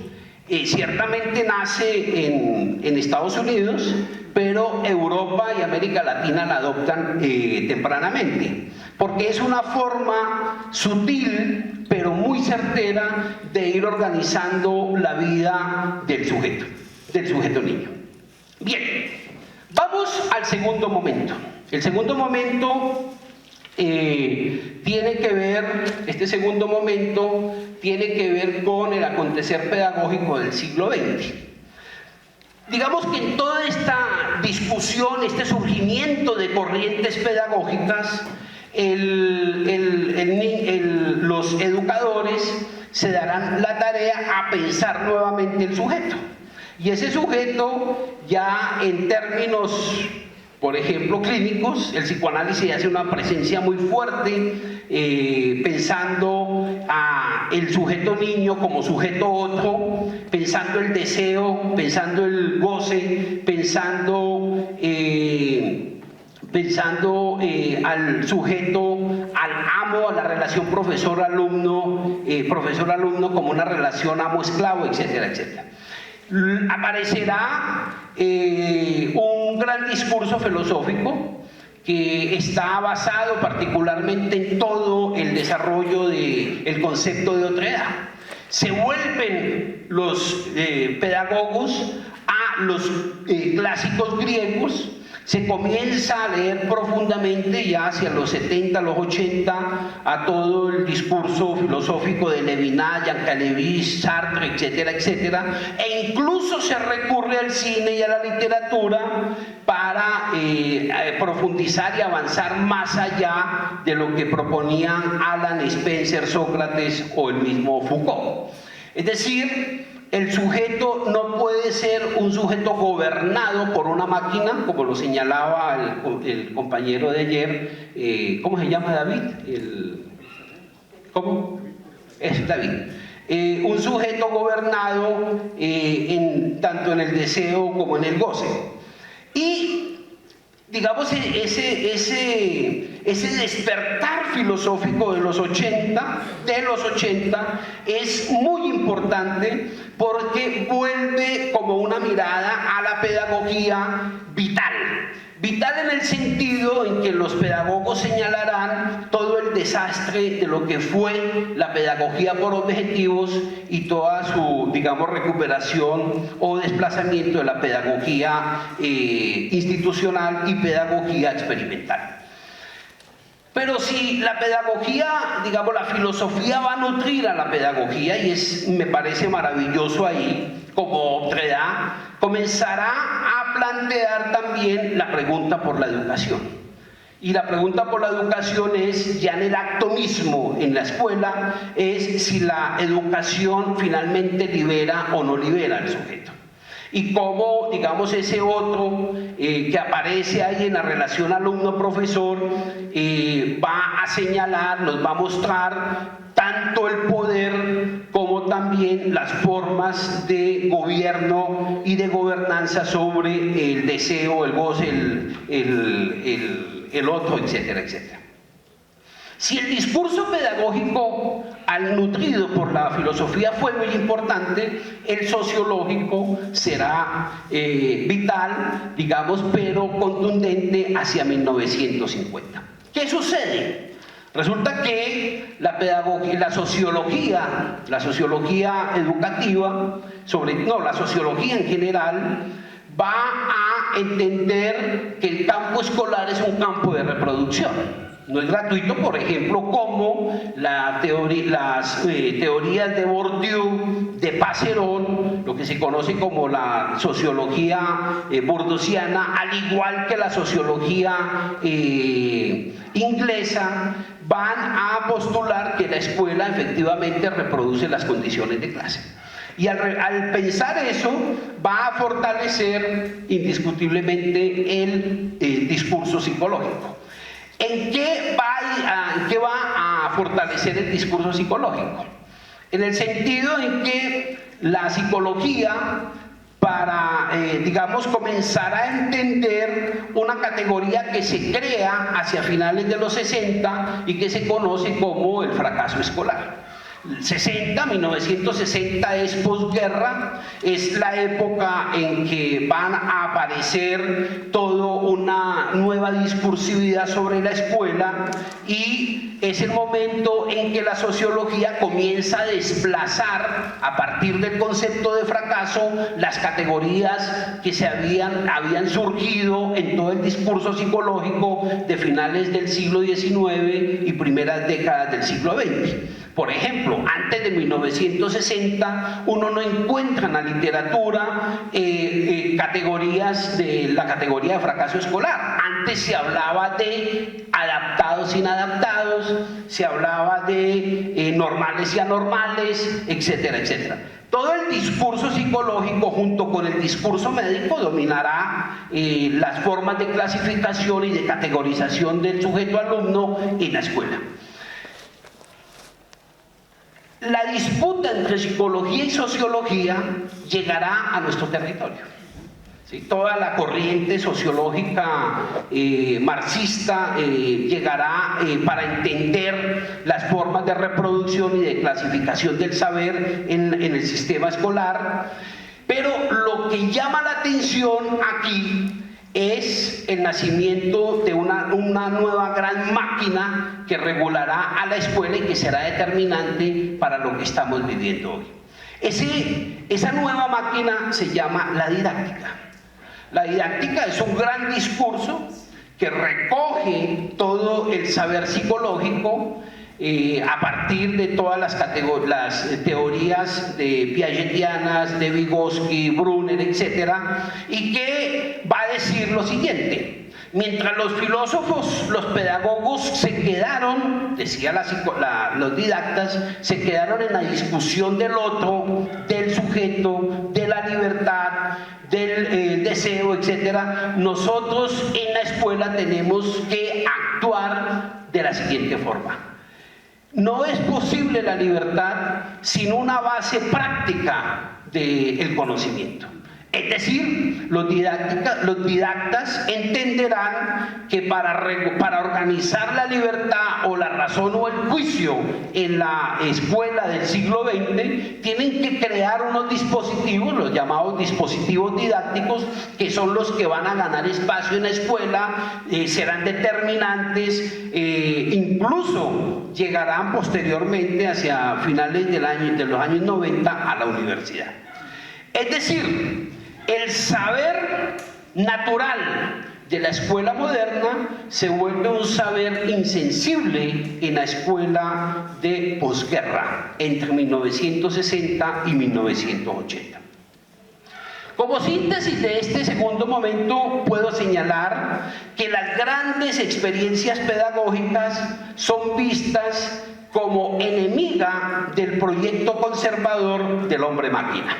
ciertamente nace en Estados Unidos, pero Europa y América Latina la adoptan tempranamente, porque es una forma sutil pero muy certera de ir organizando la vida del sujeto niño. Bien, vamos al segundo momento. El segundo momento este segundo momento tiene que ver con el acontecer pedagógico del siglo XX. Digamos que en toda esta discusión, este surgimiento de corrientes pedagógicas, los educadores se darán la tarea a pensar nuevamente el sujeto. Y ese sujeto, ya en términos, por ejemplo, clínicos, el psicoanálisis hace una presencia muy fuerte, pensando el sujeto niño como sujeto otro, pensando el deseo, pensando el goce, pensando al sujeto, al amo, a la relación profesor-alumno, como una relación amo-esclavo, etcétera, etcétera. Aparecerá un gran discurso filosófico que está basado particularmente en todo el desarrollo del concepto de otredad. Se vuelven los pedagogos a los clásicos griegos, se comienza a leer profundamente ya hacia los 70, los 80, a todo el discurso filosófico de Levinas, Jean Calevis, Sartre, etcétera, etcétera, e incluso se recurre al cine y a la literatura para profundizar y avanzar más allá de lo que proponían Alan, Spencer, Sócrates o el mismo Foucault. Es decir, el sujeto no puede ser un sujeto gobernado por una máquina, como lo señalaba el compañero de ayer. ¿Cómo se llama David? ¿Cómo? Es David. Un sujeto gobernado tanto en el deseo como en el goce. Y digamos, ese despertar filosófico de los 80 es muy importante porque vuelve como una mirada a la pedagogía vital. Vital en el sentido en que los pedagogos señalarán todo el desastre de lo que fue la pedagogía por objetivos y toda su, digamos, recuperación o desplazamiento de la pedagogía institucional y pedagogía experimental. Pero si la pedagogía, digamos, la filosofía va a nutrir a la pedagogía, y me parece maravilloso ahí, como otredad, comenzará a plantear también la pregunta por la educación. Y la pregunta por la educación es, ya en el acto mismo, en la escuela, es si la educación finalmente libera o no libera al sujeto. Y cómo, digamos, ese otro que aparece ahí en la relación alumno-profesor va a señalar, nos va a mostrar tanto el poder como también las formas de gobierno y de gobernanza sobre el deseo, el goce, el otro, etcétera, etcétera. Si el discurso pedagógico al nutrido por la filosofía fue muy importante, el sociológico será vital, digamos, pero contundente hacia 1950. ¿Qué sucede? Resulta que la pedagogía, la sociología educativa, la sociología en general, va a entender que el campo escolar es un campo de reproducción. No es gratuito, por ejemplo, como las teorías de Bourdieu, de Passeron, lo que se conoce como la sociología bourdieusiana, al igual que la sociología inglesa, van a postular que la escuela efectivamente reproduce las condiciones de clase. Y al pensar eso, va a fortalecer indiscutiblemente el discurso psicológico. ¿En qué va a fortalecer el discurso psicológico? En el sentido en que la psicología, para, digamos, comenzar a entender una categoría que se crea hacia finales de los 60 y que se conoce como el fracaso escolar. 1960 es posguerra, es la época en que van a aparecer toda una nueva discursividad sobre la escuela, y es el momento en que la sociología comienza a desplazar, a partir del concepto de fracaso, las categorías que habían surgido en todo el discurso psicológico de finales del siglo XIX y primeras décadas del siglo XX. Por ejemplo, antes de 1960 uno no encuentra en la literatura categorías de la categoría de fracaso escolar. Antes se hablaba de adaptados e inadaptados, se hablaba de normales y anormales, etcétera, etcétera. Todo el discurso psicológico junto con el discurso médico dominará las formas de clasificación y de categorización del sujeto alumno en la escuela. La disputa entre psicología y sociología llegará a nuestro territorio. ¿Sí? Toda la corriente sociológica marxista llegará para entender las formas de reproducción y de clasificación del saber en el sistema escolar. Pero lo que llama la atención aquí es el nacimiento de una nueva gran máquina que regulará a la escuela y que será determinante para lo que estamos viviendo hoy. Esa nueva máquina se llama la didáctica. La didáctica es un gran discurso que recoge todo el saber psicológico a partir de todas las teorías de piagetianas, de Vygotsky, Brunner, etc., y que va a decir lo siguiente: mientras los filósofos, los pedagogos se quedaron, decía los didactas, se quedaron en la discusión del otro, del sujeto, de la libertad, del deseo, etc., nosotros en la escuela tenemos que actuar de la siguiente forma. No es posible la libertad sin una base práctica del conocimiento. Es decir, los didactas entenderán que para organizar la libertad o la razón o el juicio en la escuela del siglo XX, tienen que crear unos dispositivos, los llamados dispositivos didácticos, que son los que van a ganar espacio en la escuela, serán determinantes, incluso llegarán posteriormente, hacia finales de los años 90, a la universidad. Es decir, el saber natural de la escuela moderna se vuelve un saber insensible en la escuela de posguerra, entre 1960 y 1980. Como síntesis de este segundo momento, puedo señalar que las grandes experiencias pedagógicas son vistas como enemiga del proyecto conservador del hombre-máquina.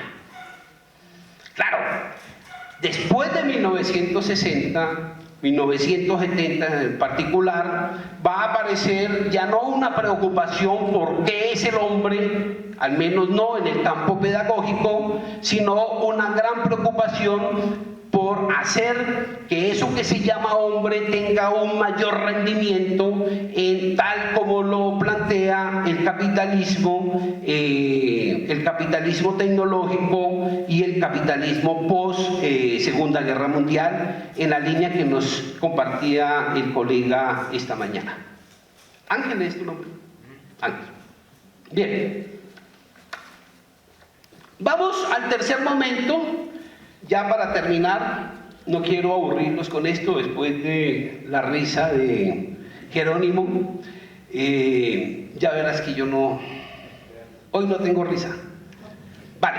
Claro, después de 1960, 1970 en particular, va a aparecer ya no una preocupación por qué es el hombre, al menos no en el campo pedagógico, sino una gran preocupación por hacer que eso que se llama hombre tenga un mayor rendimiento, tal como lo plantea el capitalismo tecnológico y el capitalismo post Segunda Guerra Mundial, en la línea que nos compartía el colega esta mañana. Ángel, ¿es tu nombre? Ángel. Bien. Vamos al tercer momento. Ya para terminar, no quiero aburrirlos con esto después de la risa de Jerónimo. Ya verás que hoy no tengo risa. Vale.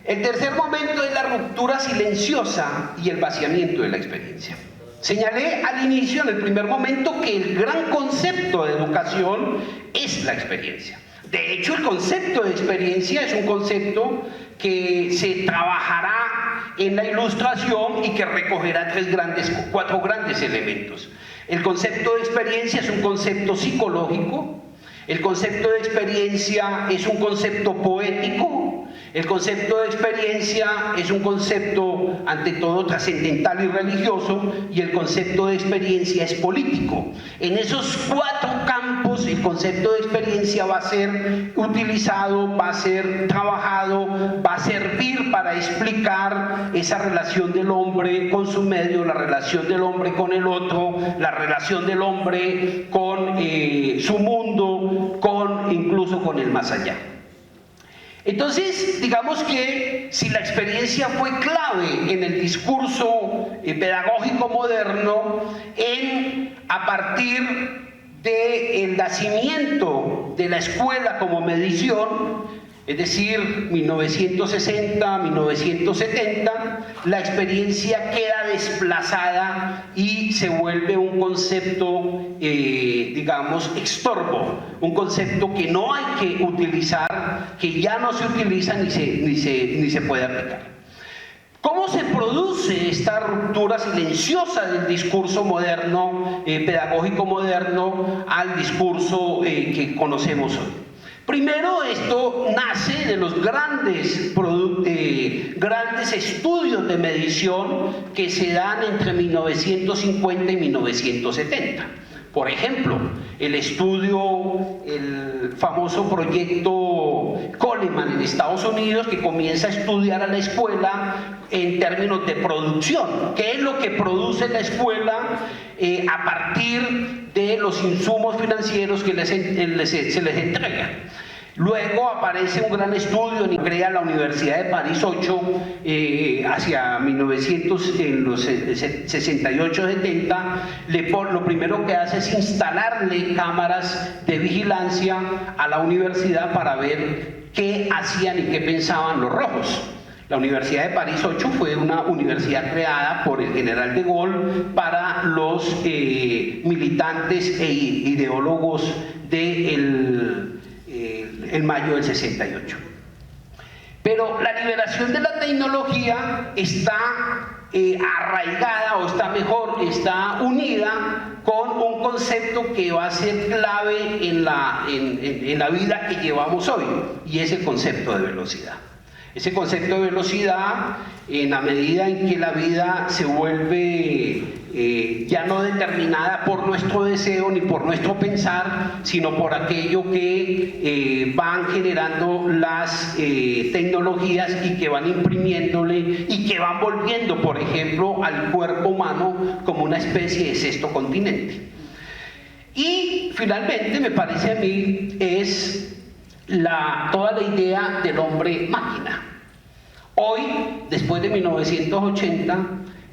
El tercer momento es la ruptura silenciosa y el vaciamiento de la experiencia. Señalé al inicio, en el primer momento, que el gran concepto de educación es la experiencia. De hecho, el concepto de experiencia es un concepto que se trabajará en la Ilustración y que recogerá cuatro grandes elementos. El concepto de experiencia es un concepto psicológico, el concepto de experiencia es un concepto poético, el concepto de experiencia es un concepto ante todo trascendental y religioso, y el concepto de experiencia es político. En esos cuatro campos el concepto de experiencia va a ser utilizado, va a ser trabajado, va a servir para explicar esa relación del hombre con su medio, la relación del hombre con el otro, la relación del hombre con su mundo, incluso con el más allá. Entonces, digamos que si la experiencia fue clave en el discurso pedagógico moderno, a partir del nacimiento de la escuela como medición, es decir, 1960, 1970, la experiencia queda desplazada y se vuelve un concepto, digamos, estorbo, un concepto que no hay que utilizar, que ya no se utiliza ni se puede aplicar. ¿Cómo se produce esta ruptura silenciosa del discurso moderno, pedagógico moderno, al discurso que conocemos hoy? Primero, esto nace de los grandes estudios de medición que se dan entre 1950 y 1970. Por ejemplo, el famoso proyecto Goleman en Estados Unidos, que comienza a estudiar a la escuela en términos de producción. ¿Qué es lo que produce la escuela a partir de los insumos financieros que se les entrega? Luego aparece un gran estudio, crea la Universidad de París 8 hacia 1968-70. Lo primero que hace es instalarle cámaras de vigilancia a la universidad para ver qué hacían y qué pensaban los rojos. La Universidad de París 8 fue una universidad creada por el general de Gaulle para los militantes e ideólogos del mayo del 68. Pero la liberación de la tecnología está arraigada, o está unida con un concepto que va a ser clave en la vida que llevamos hoy, y es el concepto de velocidad. Ese concepto de velocidad, en la medida en que la vida se vuelve ya no determinada por nuestro deseo ni por nuestro pensar, sino por aquello que van generando las tecnologías y que van imprimiéndole y que van volviendo, por ejemplo, al cuerpo humano como una especie de sexto continente. Y finalmente, me parece a mí, es toda la idea del hombre-máquina. Hoy, después de 1980,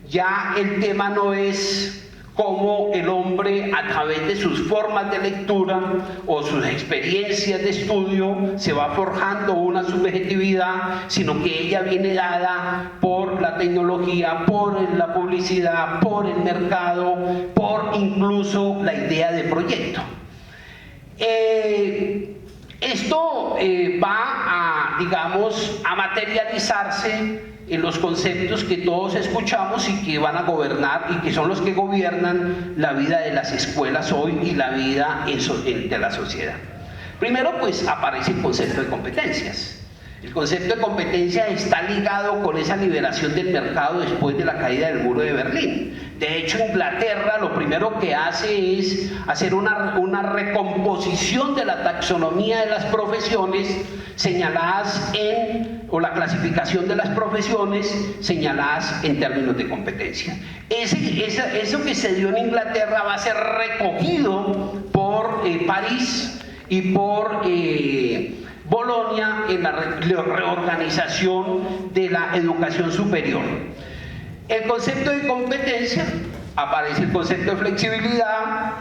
ya el tema no es cómo el hombre, a través de sus formas de lectura o sus experiencias de estudio, se va forjando una subjetividad, sino que ella viene dada por la tecnología, por la publicidad, por el mercado, por incluso la idea de proyecto. Esto va a materializarse en los conceptos que todos escuchamos y que van a gobernar, y que son los que gobiernan la vida de las escuelas hoy y la vida de la sociedad. Primero, pues aparece el concepto de competencias. El concepto de competencia está ligado con esa liberación del mercado después de la caída del muro de Berlín. De hecho, Inglaterra lo primero que hace es hacer una recomposición de la taxonomía de las profesiones señaladas o la clasificación de las profesiones señaladas en términos de competencia. Eso que se dio en Inglaterra va a ser recogido por París y por Bolonia en la reorganización de la educación superior. El concepto de competencia, aparece el concepto de flexibilidad,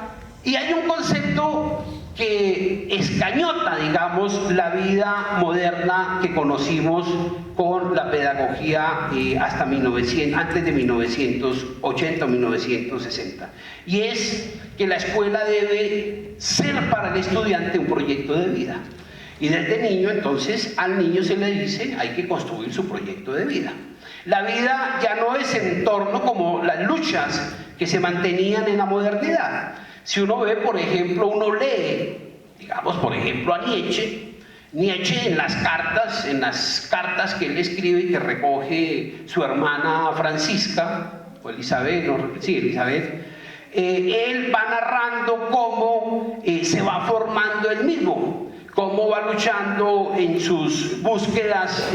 y hay un concepto que escañota, digamos, la vida moderna que conocimos con la pedagogía hasta antes de 1980 o 1960, y es que la escuela debe ser para el estudiante un proyecto de vida. Y desde niño, entonces, al niño se le dice, hay que construir su proyecto de vida. La vida ya no es en torno como las luchas que se mantenían en la modernidad. Si uno ve, por ejemplo, uno lee, digamos, por ejemplo, a Nietzsche en las cartas que él escribe y que recoge su hermana Francisca, o Elizabeth, él va narrando cómo se va formando él mismo, cómo va luchando en sus búsquedas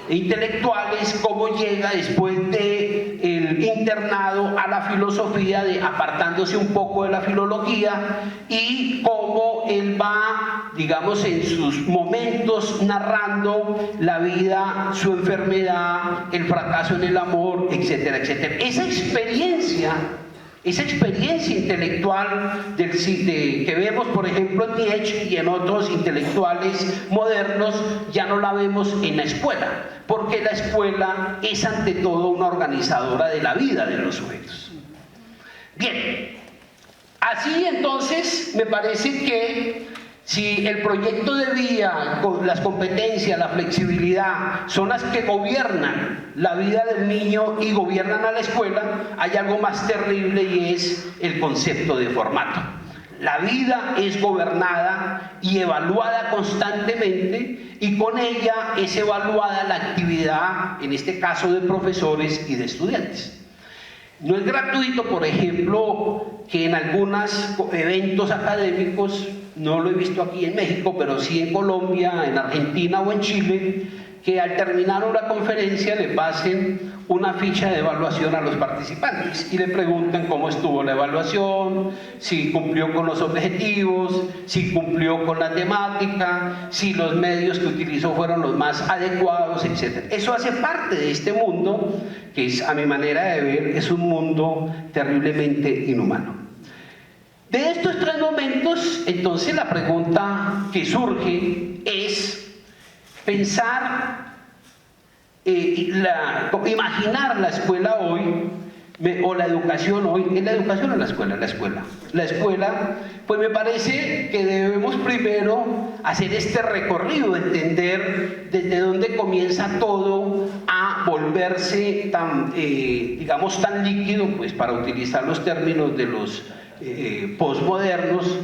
intelectuales, cómo llega después del internado a la filosofía, apartándose un poco de la filología, y cómo él va, digamos, en sus momentos narrando la vida, su enfermedad, el fracaso en el amor, etcétera, etcétera. Esa experiencia intelectual que vemos, por ejemplo, en Nietzsche y en otros intelectuales modernos, ya no la vemos en la escuela, porque la escuela es ante todo una organizadora de la vida de los sujetos. Bien, así entonces me parece que si el proyecto de vida, las competencias, la flexibilidad son las que gobiernan la vida del niño y gobiernan a la escuela, hay algo más terrible, y es el concepto de formato. La vida es gobernada y evaluada constantemente, y con ella es evaluada la actividad, en este caso de profesores y de estudiantes. No es gratuito, por ejemplo, que en algunos eventos académicos, no lo he visto aquí en México, pero sí en Colombia, en Argentina o en Chile, que al terminar una conferencia le pasen una ficha de evaluación a los participantes y le preguntan cómo estuvo la evaluación, si cumplió con los objetivos, si cumplió con la temática, si los medios que utilizó fueron los más adecuados, etc. Eso hace parte de este mundo que es, a mi manera de ver, es un mundo terriblemente inhumano. De estos tres momentos, entonces la pregunta que surge es pensar, imaginar la escuela hoy, o la educación hoy. ¿Es la educación o la escuela? La escuela. La escuela, pues me parece que debemos primero hacer este recorrido, entender desde dónde comienza todo a volverse tan, digamos, tan líquido, pues para utilizar los términos de los posmodernos.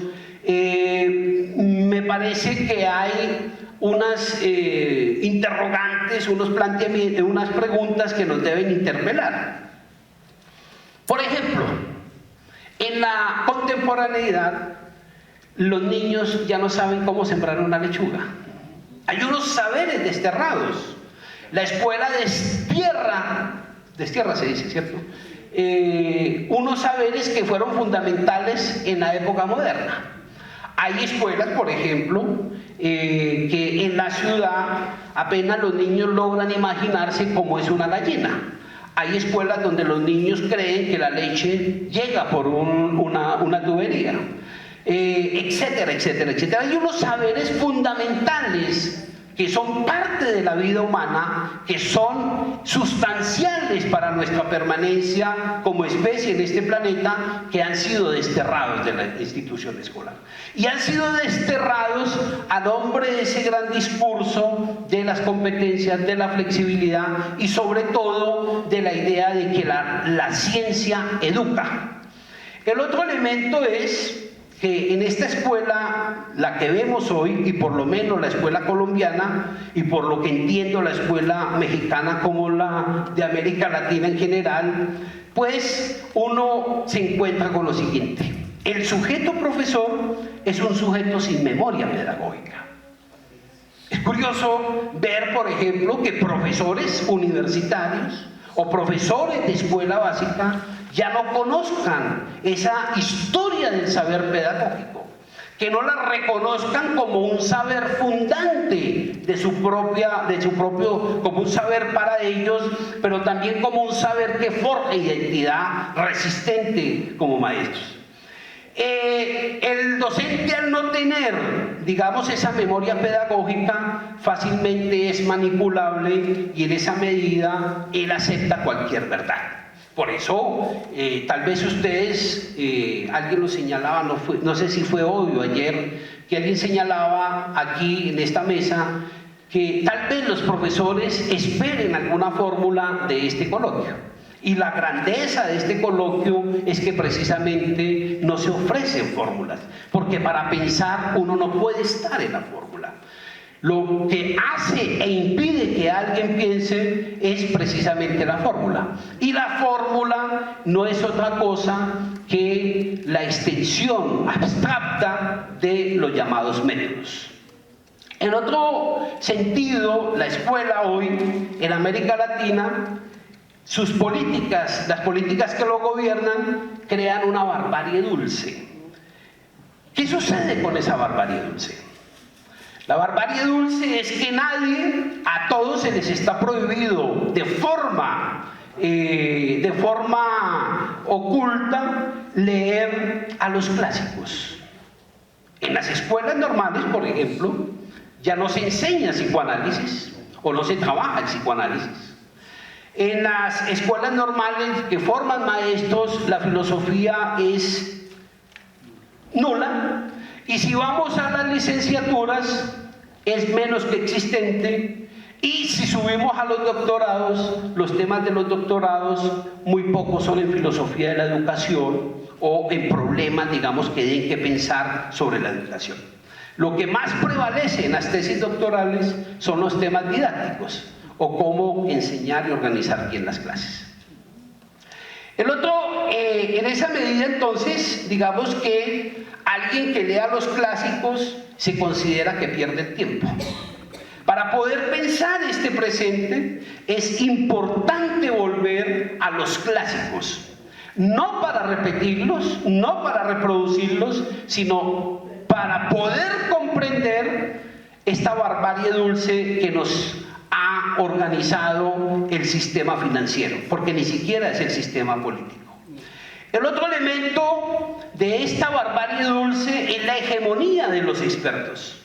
Me parece que hay unas interrogantes, unos planteamientos, unas preguntas que nos deben interpelar. Por ejemplo, en la contemporaneidad, los niños ya no saben cómo sembrar una lechuga. Hay unos saberes desterrados. La escuela destierra se dice, ¿cierto? Unos saberes que fueron fundamentales en la época moderna. Hay escuelas, por ejemplo, que en la ciudad apenas los niños logran imaginarse cómo es una gallina. Hay escuelas donde los niños creen que la leche llega por una tubería, etcétera, etcétera, etcétera. Hay unos saberes fundamentales que son parte de la vida humana, que son sustanciales para nuestra permanencia como especie en este planeta, que han sido desterrados de la institución escolar. Y han sido desterrados a nombre de ese gran discurso de las competencias, de la flexibilidad y sobre todo de la idea de que la ciencia educa. El otro elemento es que en esta escuela, la que vemos hoy, y por lo menos la escuela colombiana, y por lo que entiendo la escuela mexicana como la de América Latina en general, pues uno se encuentra con lo siguiente: el sujeto profesor es un sujeto sin memoria pedagógica. Es curioso ver, por ejemplo, que profesores universitarios o profesores de escuela básica ya no conozcan esa historia del saber pedagógico, que no la reconozcan como un saber fundante de su propio, como un saber para ellos, pero también como un saber que forja identidad resistente como maestros. El docente, al no tener, digamos, esa memoria pedagógica, fácilmente es manipulable y en esa medida él acepta cualquier verdad. Por eso, tal vez ustedes, alguien lo señalaba, no sé si fue hoy o ayer, que alguien señalaba aquí en esta mesa que tal vez los profesores esperen alguna fórmula de este coloquio. Y la grandeza de este coloquio es que precisamente no se ofrecen fórmulas, porque para pensar uno no puede estar en la fórmula. Lo que hace e impide que alguien piense es precisamente la fórmula. Y la fórmula no es otra cosa que la extensión abstracta de los llamados métodos. En otro sentido, la escuela hoy en América Latina, sus políticas, las políticas que lo gobiernan, crean una barbarie dulce. ¿Qué sucede con esa barbarie dulce? La barbarie dulce es que a todos se les está prohibido de forma oculta leer a los clásicos. En las escuelas normales, por ejemplo, ya no se enseña psicoanálisis o no se trabaja el psicoanálisis. En las escuelas normales que forman maestros, la filosofía es nula, y si vamos a las licenciaturas es menos que existente, y si subimos a los doctorados, los temas de los doctorados muy pocos son en filosofía de la educación o en problemas, digamos, que den que pensar sobre la educación. Lo que más prevalece en las tesis doctorales son los temas didácticos, o cómo enseñar y organizar bien las clases. El otro, en esa medida entonces, digamos que alguien que lea los clásicos se considera que pierde el tiempo. Para poder pensar este presente es importante volver a los clásicos, no para repetirlos, no para reproducirlos, sino para poder comprender esta barbarie dulce que nos ha organizado el sistema financiero, porque ni siquiera es el sistema político. El otro elemento de esta barbarie dulce es la hegemonía de los expertos.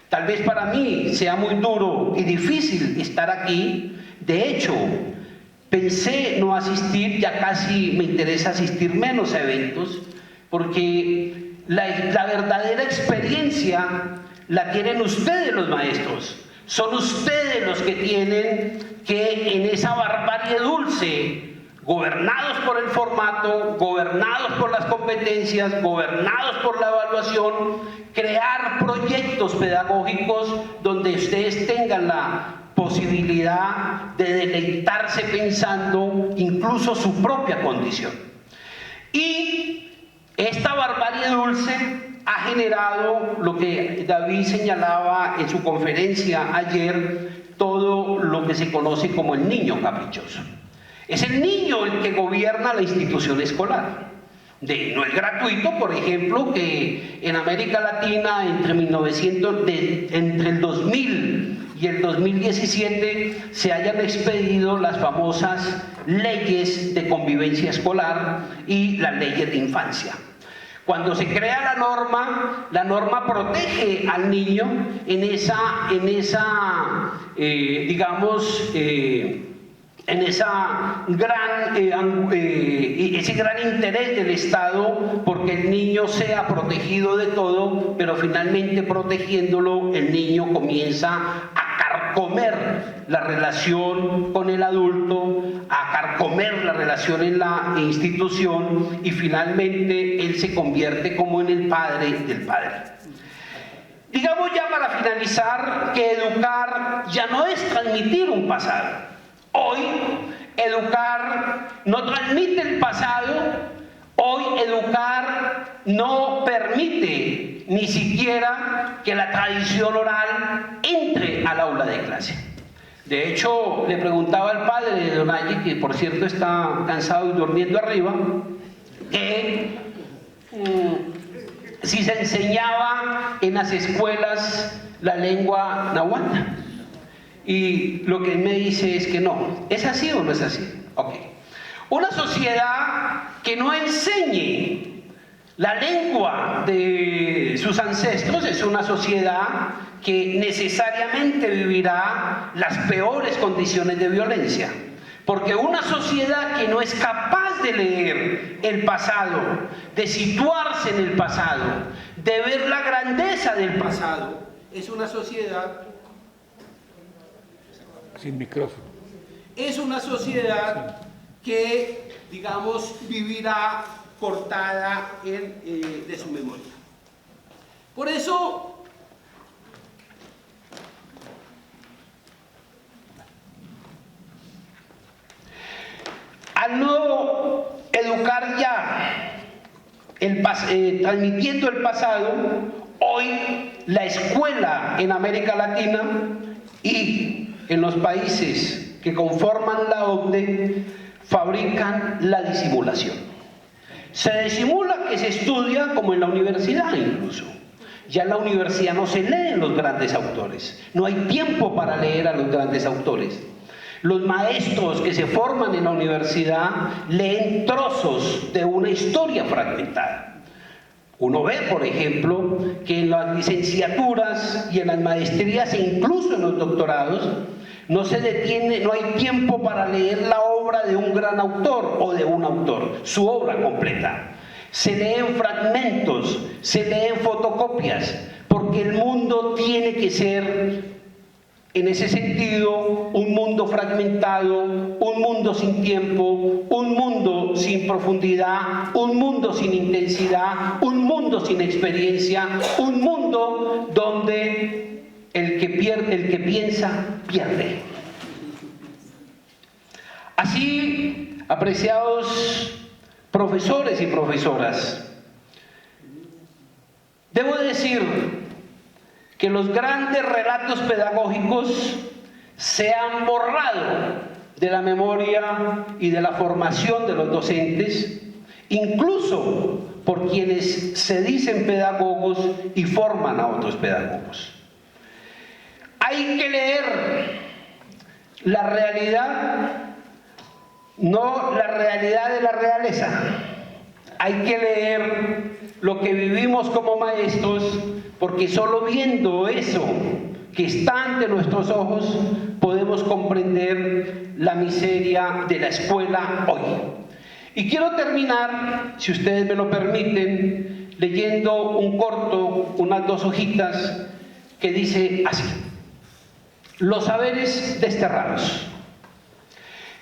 Tal vez para mí sea muy duro y difícil estar aquí. De hecho, pensé no asistir, ya casi me interesa asistir menos a eventos, porque la verdadera experiencia la tienen ustedes los maestros. Son ustedes los que tienen que en esa barbarie dulce, gobernados por el formato, gobernados por las competencias, gobernados por la evaluación, crear proyectos pedagógicos donde ustedes tengan la posibilidad de deleitarse pensando incluso su propia condición. Y esta barbarie dulce ha generado lo que David señalaba en su conferencia ayer, todo lo que se conoce como el niño caprichoso. Es el niño el que gobierna la institución escolar. No es gratuito, por ejemplo, que en América Latina entre el 2000 y el 2017 se hayan expedido las famosas leyes de convivencia escolar y las leyes de infancia. Cuando se crea la norma protege al niño en ese gran interés del Estado, porque el niño sea protegido de todo, pero finalmente protegiéndolo, el niño comienza a carcomer la relación con el adulto, a carcomer la relación en la institución, y finalmente él se convierte como en el padre del padre. Digamos ya para finalizar que educar ya no es transmitir un pasado. Hoy educar no transmite el pasado, hoy educar no permite ni siquiera que la tradición oral entre al aula de clase. De hecho, le preguntaba al padre de Donayi, que por cierto está cansado y durmiendo arriba, que si se enseñaba en las escuelas la lengua náhuatl. Y lo que él me dice es que no. ¿Es así o no es así? Ok. Una sociedad que no enseñe la lengua de sus ancestros es una sociedad que necesariamente vivirá las peores condiciones de violencia. Porque una sociedad que no es capaz de leer el pasado, de situarse en el pasado, de ver la grandeza del pasado, es una sociedad...
Sin micrófono.
Es una sociedad que, digamos, vivirá cortada de su memoria. Por eso, al no educar ya, transmitiendo el pasado, hoy la escuela en América Latina y en los países que conforman la OCDE fabrican la disimulación. Se disimula que se estudia como en la universidad incluso. Ya en la universidad no se leen los grandes autores. No hay tiempo para leer a los grandes autores. Los maestros que se forman en la universidad leen trozos de una historia fragmentada. Uno ve, por ejemplo, que en las licenciaturas y en las maestrías e incluso en los doctorados no se detiene, no hay tiempo para leer la obra de un gran autor o de un autor, su obra completa. Se leen fragmentos, se leen fotocopias, porque el mundo tiene que ser, en ese sentido, un mundo fragmentado, un mundo sin tiempo, un mundo sin profundidad, un mundo sin intensidad, un mundo sin experiencia, un mundo donde el que piensa, pierde. Así, apreciados profesores y profesoras, debo decir que los grandes relatos pedagógicos se han borrado de la memoria y de la formación de los docentes, incluso por quienes se dicen pedagogos y forman a otros pedagogos. Hay que leer la realidad, no la realidad de la realeza. Hay que leer lo que vivimos como maestros, porque solo viendo eso que está ante nuestros ojos podemos comprender la miseria de la escuela hoy. Y quiero terminar, si ustedes me lo permiten, leyendo un corto, unas 2 hojitas, que dice así: los saberes desterrados.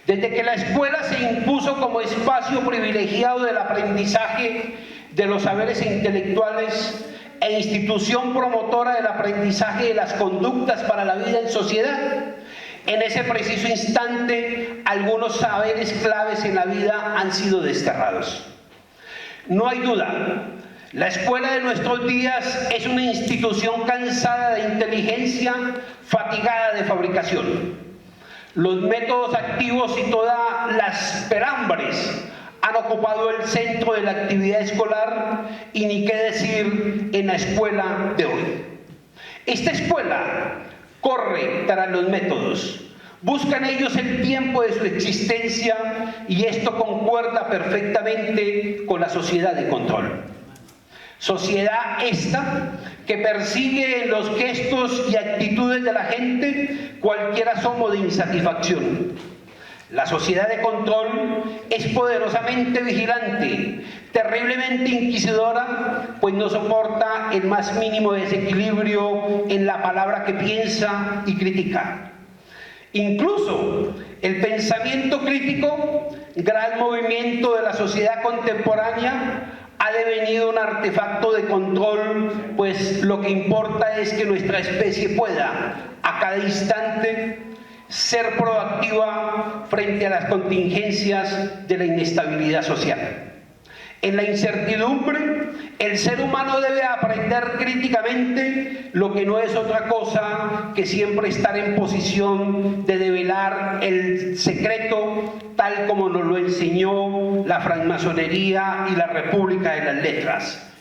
Desde que la escuela se impuso como espacio privilegiado del aprendizaje de los saberes intelectuales e institución promotora del aprendizaje de las conductas para la vida en sociedad, en ese preciso instante algunos saberes claves en la vida han sido desterrados. No hay duda, la escuela de nuestros días es una institución cansada de inteligencia, fatigada de fabricación. Los métodos activos y todas las perambres han ocupado el centro de la actividad escolar, y ni qué decir en la escuela de hoy. Esta escuela corre tras los métodos, buscan ellos el tiempo de su existencia, y esto concuerda perfectamente con la sociedad de control. Sociedad esta que persigue en los gestos y actitudes de la gente cualquier asomo de insatisfacción. La sociedad de control es poderosamente vigilante, terriblemente inquisidora, pues no soporta el más mínimo desequilibrio en la palabra que piensa y critica. Incluso el pensamiento crítico, gran movimiento de la sociedad contemporánea, ha devenido un artefacto de control, pues lo que importa es que nuestra especie pueda, a cada instante, ser proactiva frente a las contingencias de la inestabilidad social. En la incertidumbre, el ser humano debe aprender críticamente, lo que no es otra cosa que siempre estar en posición de develar el secreto, tal como nos lo enseñó la francmasonería y la República de las Letras.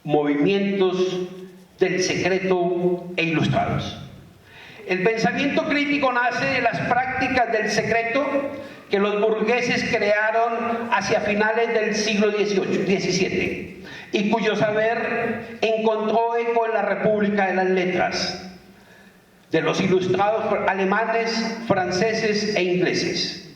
Movimientos del secreto e ilustrados. El pensamiento crítico nace de las prácticas del secreto que los burgueses crearon hacia finales del siglo XVII y cuyo saber encontró eco en la República de las Letras, de los ilustrados alemanes, franceses e ingleses.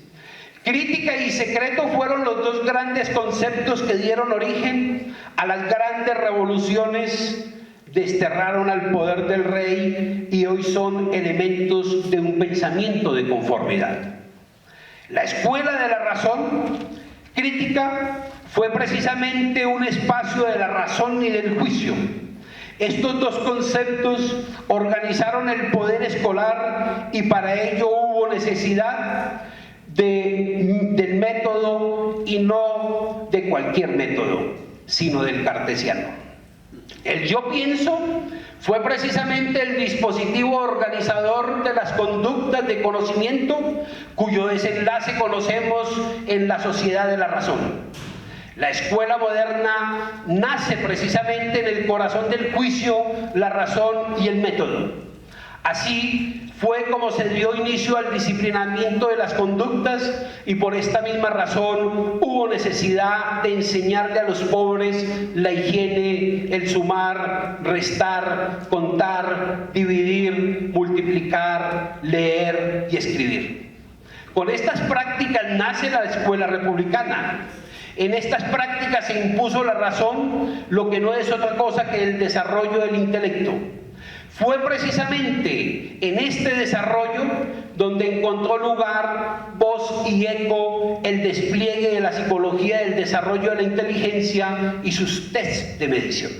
Crítica y secreto fueron los 2 grandes conceptos que dieron origen a las grandes revoluciones, desterraron al poder del rey y hoy son elementos de un pensamiento de conformidad. La escuela de la razón crítica fue precisamente un espacio de la razón y del juicio. Estos 2 conceptos organizaron el poder escolar y para ello hubo necesidad del método, y no de cualquier método, sino del cartesiano. El yo pienso fue precisamente el dispositivo organizador de las conductas de conocimiento, cuyo desenlace conocemos en la sociedad de la razón. La escuela moderna nace precisamente en el corazón del juicio, la razón y el método. Así fue como se dio inicio al disciplinamiento de las conductas, y por esta misma razón hubo necesidad de enseñarle a los pobres la higiene, el sumar, restar, contar, dividir, multiplicar, leer y escribir. Con estas prácticas nace la escuela republicana. En estas prácticas se impuso la razón, lo que no es otra cosa que el desarrollo del intelecto. Fue precisamente en este desarrollo donde encontró lugar, voz y eco el despliegue de la psicología del desarrollo de la inteligencia y sus tests de medición.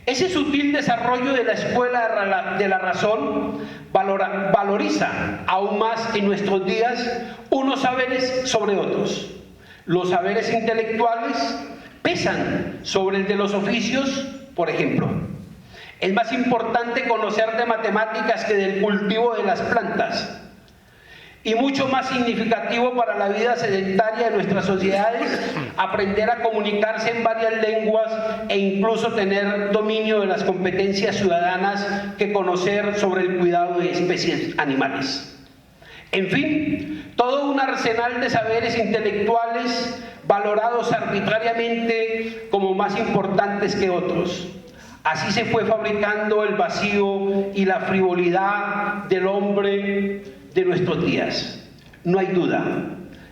Ese sutil desarrollo de la escuela de la razón valoriza aún más en nuestros días unos saberes sobre otros. Los saberes intelectuales pesan sobre el de los oficios, por ejemplo. Es más importante conocer de matemáticas que del cultivo de las plantas. Y mucho más significativo para la vida sedentaria de nuestras sociedades, aprender a comunicarse en varias lenguas e incluso tener dominio de las competencias ciudadanas que conocer sobre el cuidado de especies animales. En fin, todo un arsenal de saberes intelectuales valorados arbitrariamente como más importantes que otros. Así se fue fabricando el vacío y la frivolidad del hombre de nuestros días. No hay duda,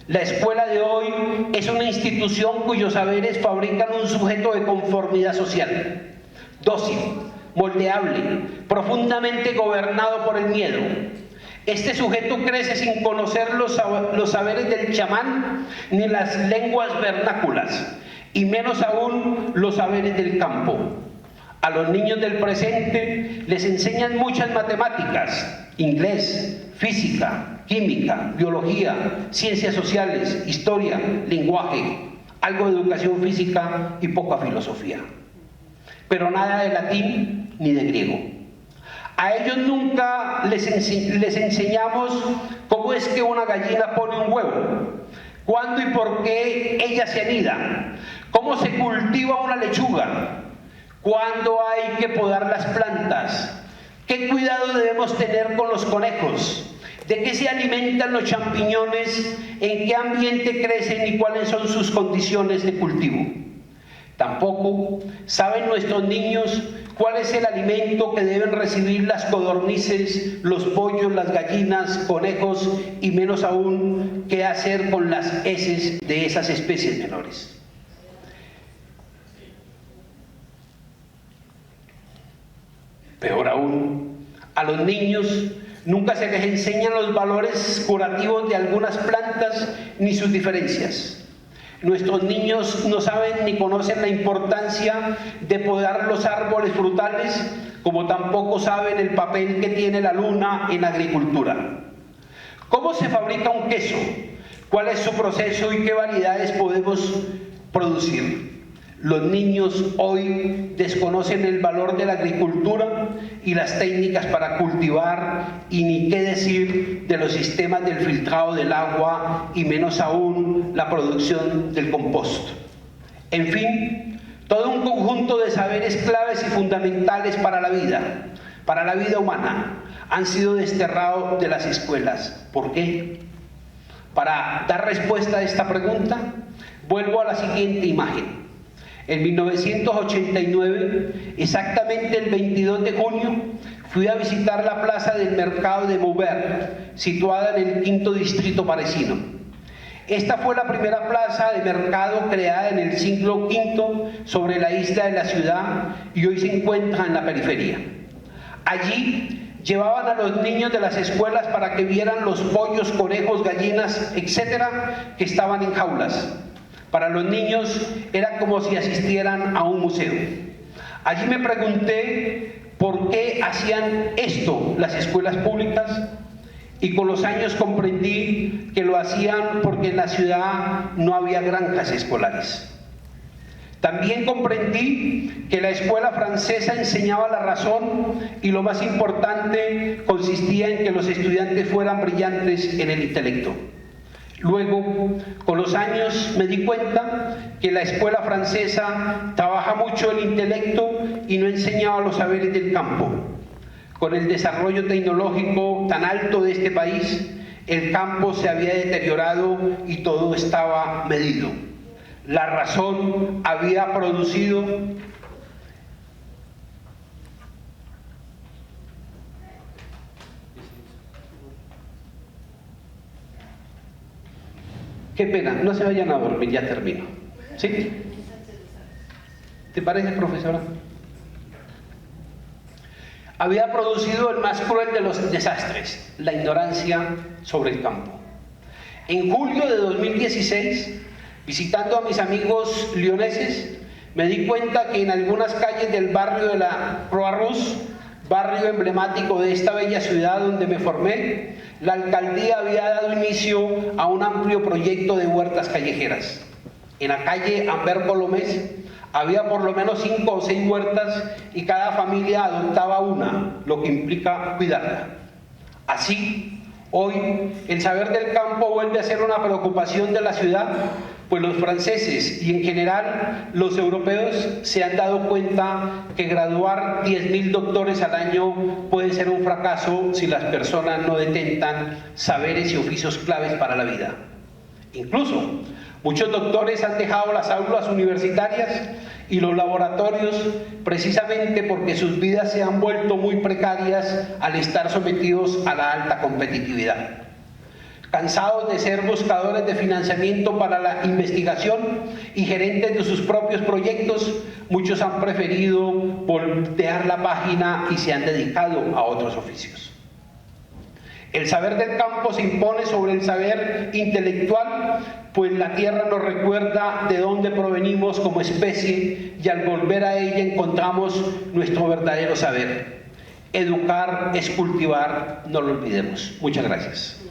la escuela de hoy es una institución cuyos saberes fabrican un sujeto de conformidad social, dócil, moldeable, profundamente gobernado por el miedo. Este sujeto crece sin conocer los saberes del chamán ni las lenguas vernáculas, y menos aún los saberes del campo. A los niños del presente les enseñan muchas matemáticas, inglés, física, química, biología, ciencias sociales, historia, lenguaje, algo de educación física y poca filosofía. Pero nada de latín ni de griego. A ellos nunca les enseñamos cómo es que una gallina pone un huevo, cuándo y por qué ella se anida, cómo se cultiva una lechuga, cuándo hay que podar las plantas, qué cuidado debemos tener con los conejos, de qué se alimentan los champiñones, en qué ambiente crecen y cuáles son sus condiciones de cultivo. Tampoco saben nuestros niños cuál es el alimento que deben recibir las codornices, los pollos, las gallinas, conejos y menos aún qué hacer con las heces de esas especies menores. Peor aún, a los niños nunca se les enseñan los valores curativos de algunas plantas ni sus diferencias. Nuestros niños no saben ni conocen la importancia de podar los árboles frutales, como tampoco saben el papel que tiene la luna en la agricultura. ¿Cómo se fabrica un queso? ¿Cuál es su proceso y qué variedades podemos producir? Los niños hoy desconocen el valor de la agricultura y las técnicas para cultivar, y ni qué decir de los sistemas del filtrado del agua y menos aún la producción del compost. En fin, todo un conjunto de saberes claves y fundamentales para la vida humana, han sido desterrados de las escuelas. ¿Por qué? Para dar respuesta a esta pregunta, vuelvo a la siguiente imagen. En 1989, exactamente el 22 de junio, fui a visitar la plaza del mercado de Maubert, situada en el 5º distrito parisino. Esta fue la primera plaza de mercado creada en el siglo V sobre la isla de la ciudad y hoy se encuentra en la periferia. Allí llevaban a los niños de las escuelas para que vieran los pollos, conejos, gallinas, etcétera, que estaban en jaulas. Para los niños era como si asistieran a un museo. Allí me pregunté por qué hacían esto las escuelas públicas, y con los años comprendí que lo hacían porque en la ciudad no había granjas escolares. También comprendí que la escuela francesa enseñaba la razón y lo más importante consistía en que los estudiantes fueran brillantes en el intelecto. Luego, con los años me di cuenta que la escuela francesa trabaja mucho el intelecto y no enseñaba los saberes del campo. Con el desarrollo tecnológico tan alto de este país, el campo se había deteriorado y todo estaba medido. La razón había producido qué pena, no se vayan a dormir, ya termino. ¿Sí? ¿Te parece, profesora? Había producido el más cruel de los desastres, la ignorancia sobre el campo. En julio de 2016, visitando a mis amigos leoneses, me di cuenta que en algunas calles del barrio de la Croix-Rousse, barrio emblemático de esta bella ciudad donde me formé, la alcaldía había dado inicio a un amplio proyecto de huertas callejeras. En la calle Amber Colomés había por lo menos 5 o 6 huertas y cada familia adoptaba una, lo que implica cuidarla. Así, hoy el saber del campo vuelve a ser una preocupación de la ciudad, pues los franceses y en general los europeos se han dado cuenta que graduar 10.000 doctores al año puede ser un fracaso si las personas no detentan saberes y oficios claves para la vida. Incluso, muchos doctores han dejado las aulas universitarias y los laboratorios precisamente porque sus vidas se han vuelto muy precarias al estar sometidos a la alta competitividad. Cansados de ser buscadores de financiamiento para la investigación y gerentes de sus propios proyectos, muchos han preferido voltear la página y se han dedicado a otros oficios. El saber del campo se impone sobre el saber intelectual, pues la tierra nos recuerda de dónde provenimos como especie y al volver a ella encontramos nuestro verdadero saber. Educar es cultivar, no lo olvidemos. Muchas gracias.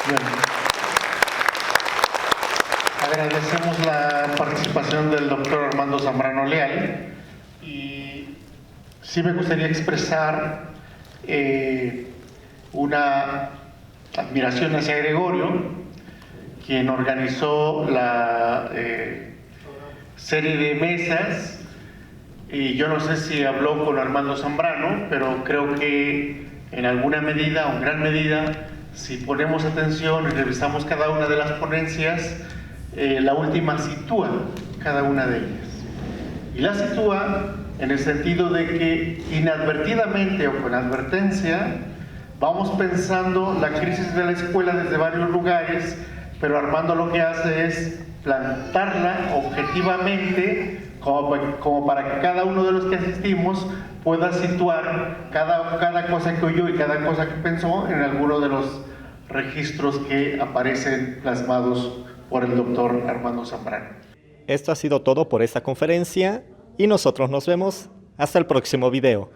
Bueno, agradecemos la participación del doctor Armando Zambrano Leal y sí me gustaría expresar una admiración hacia Gregorio, quien organizó la serie de mesas, y yo no sé si habló con Armando Zambrano, pero creo que en alguna medida o en gran medida, si ponemos atención y revisamos cada una de las ponencias, la última sitúa cada una de ellas. Y la sitúa en el sentido de que inadvertidamente o con advertencia vamos pensando la crisis de la escuela desde varios lugares, pero Armando lo que hace es plantarla objetivamente como para que cada uno de los que asistimos pueda situar cada cosa que oyó y cada cosa que pensó en alguno de los registros que aparecen plasmados por el doctor Armando Zambrano.
Esto ha sido todo por esta conferencia y nosotros nos vemos hasta el próximo video.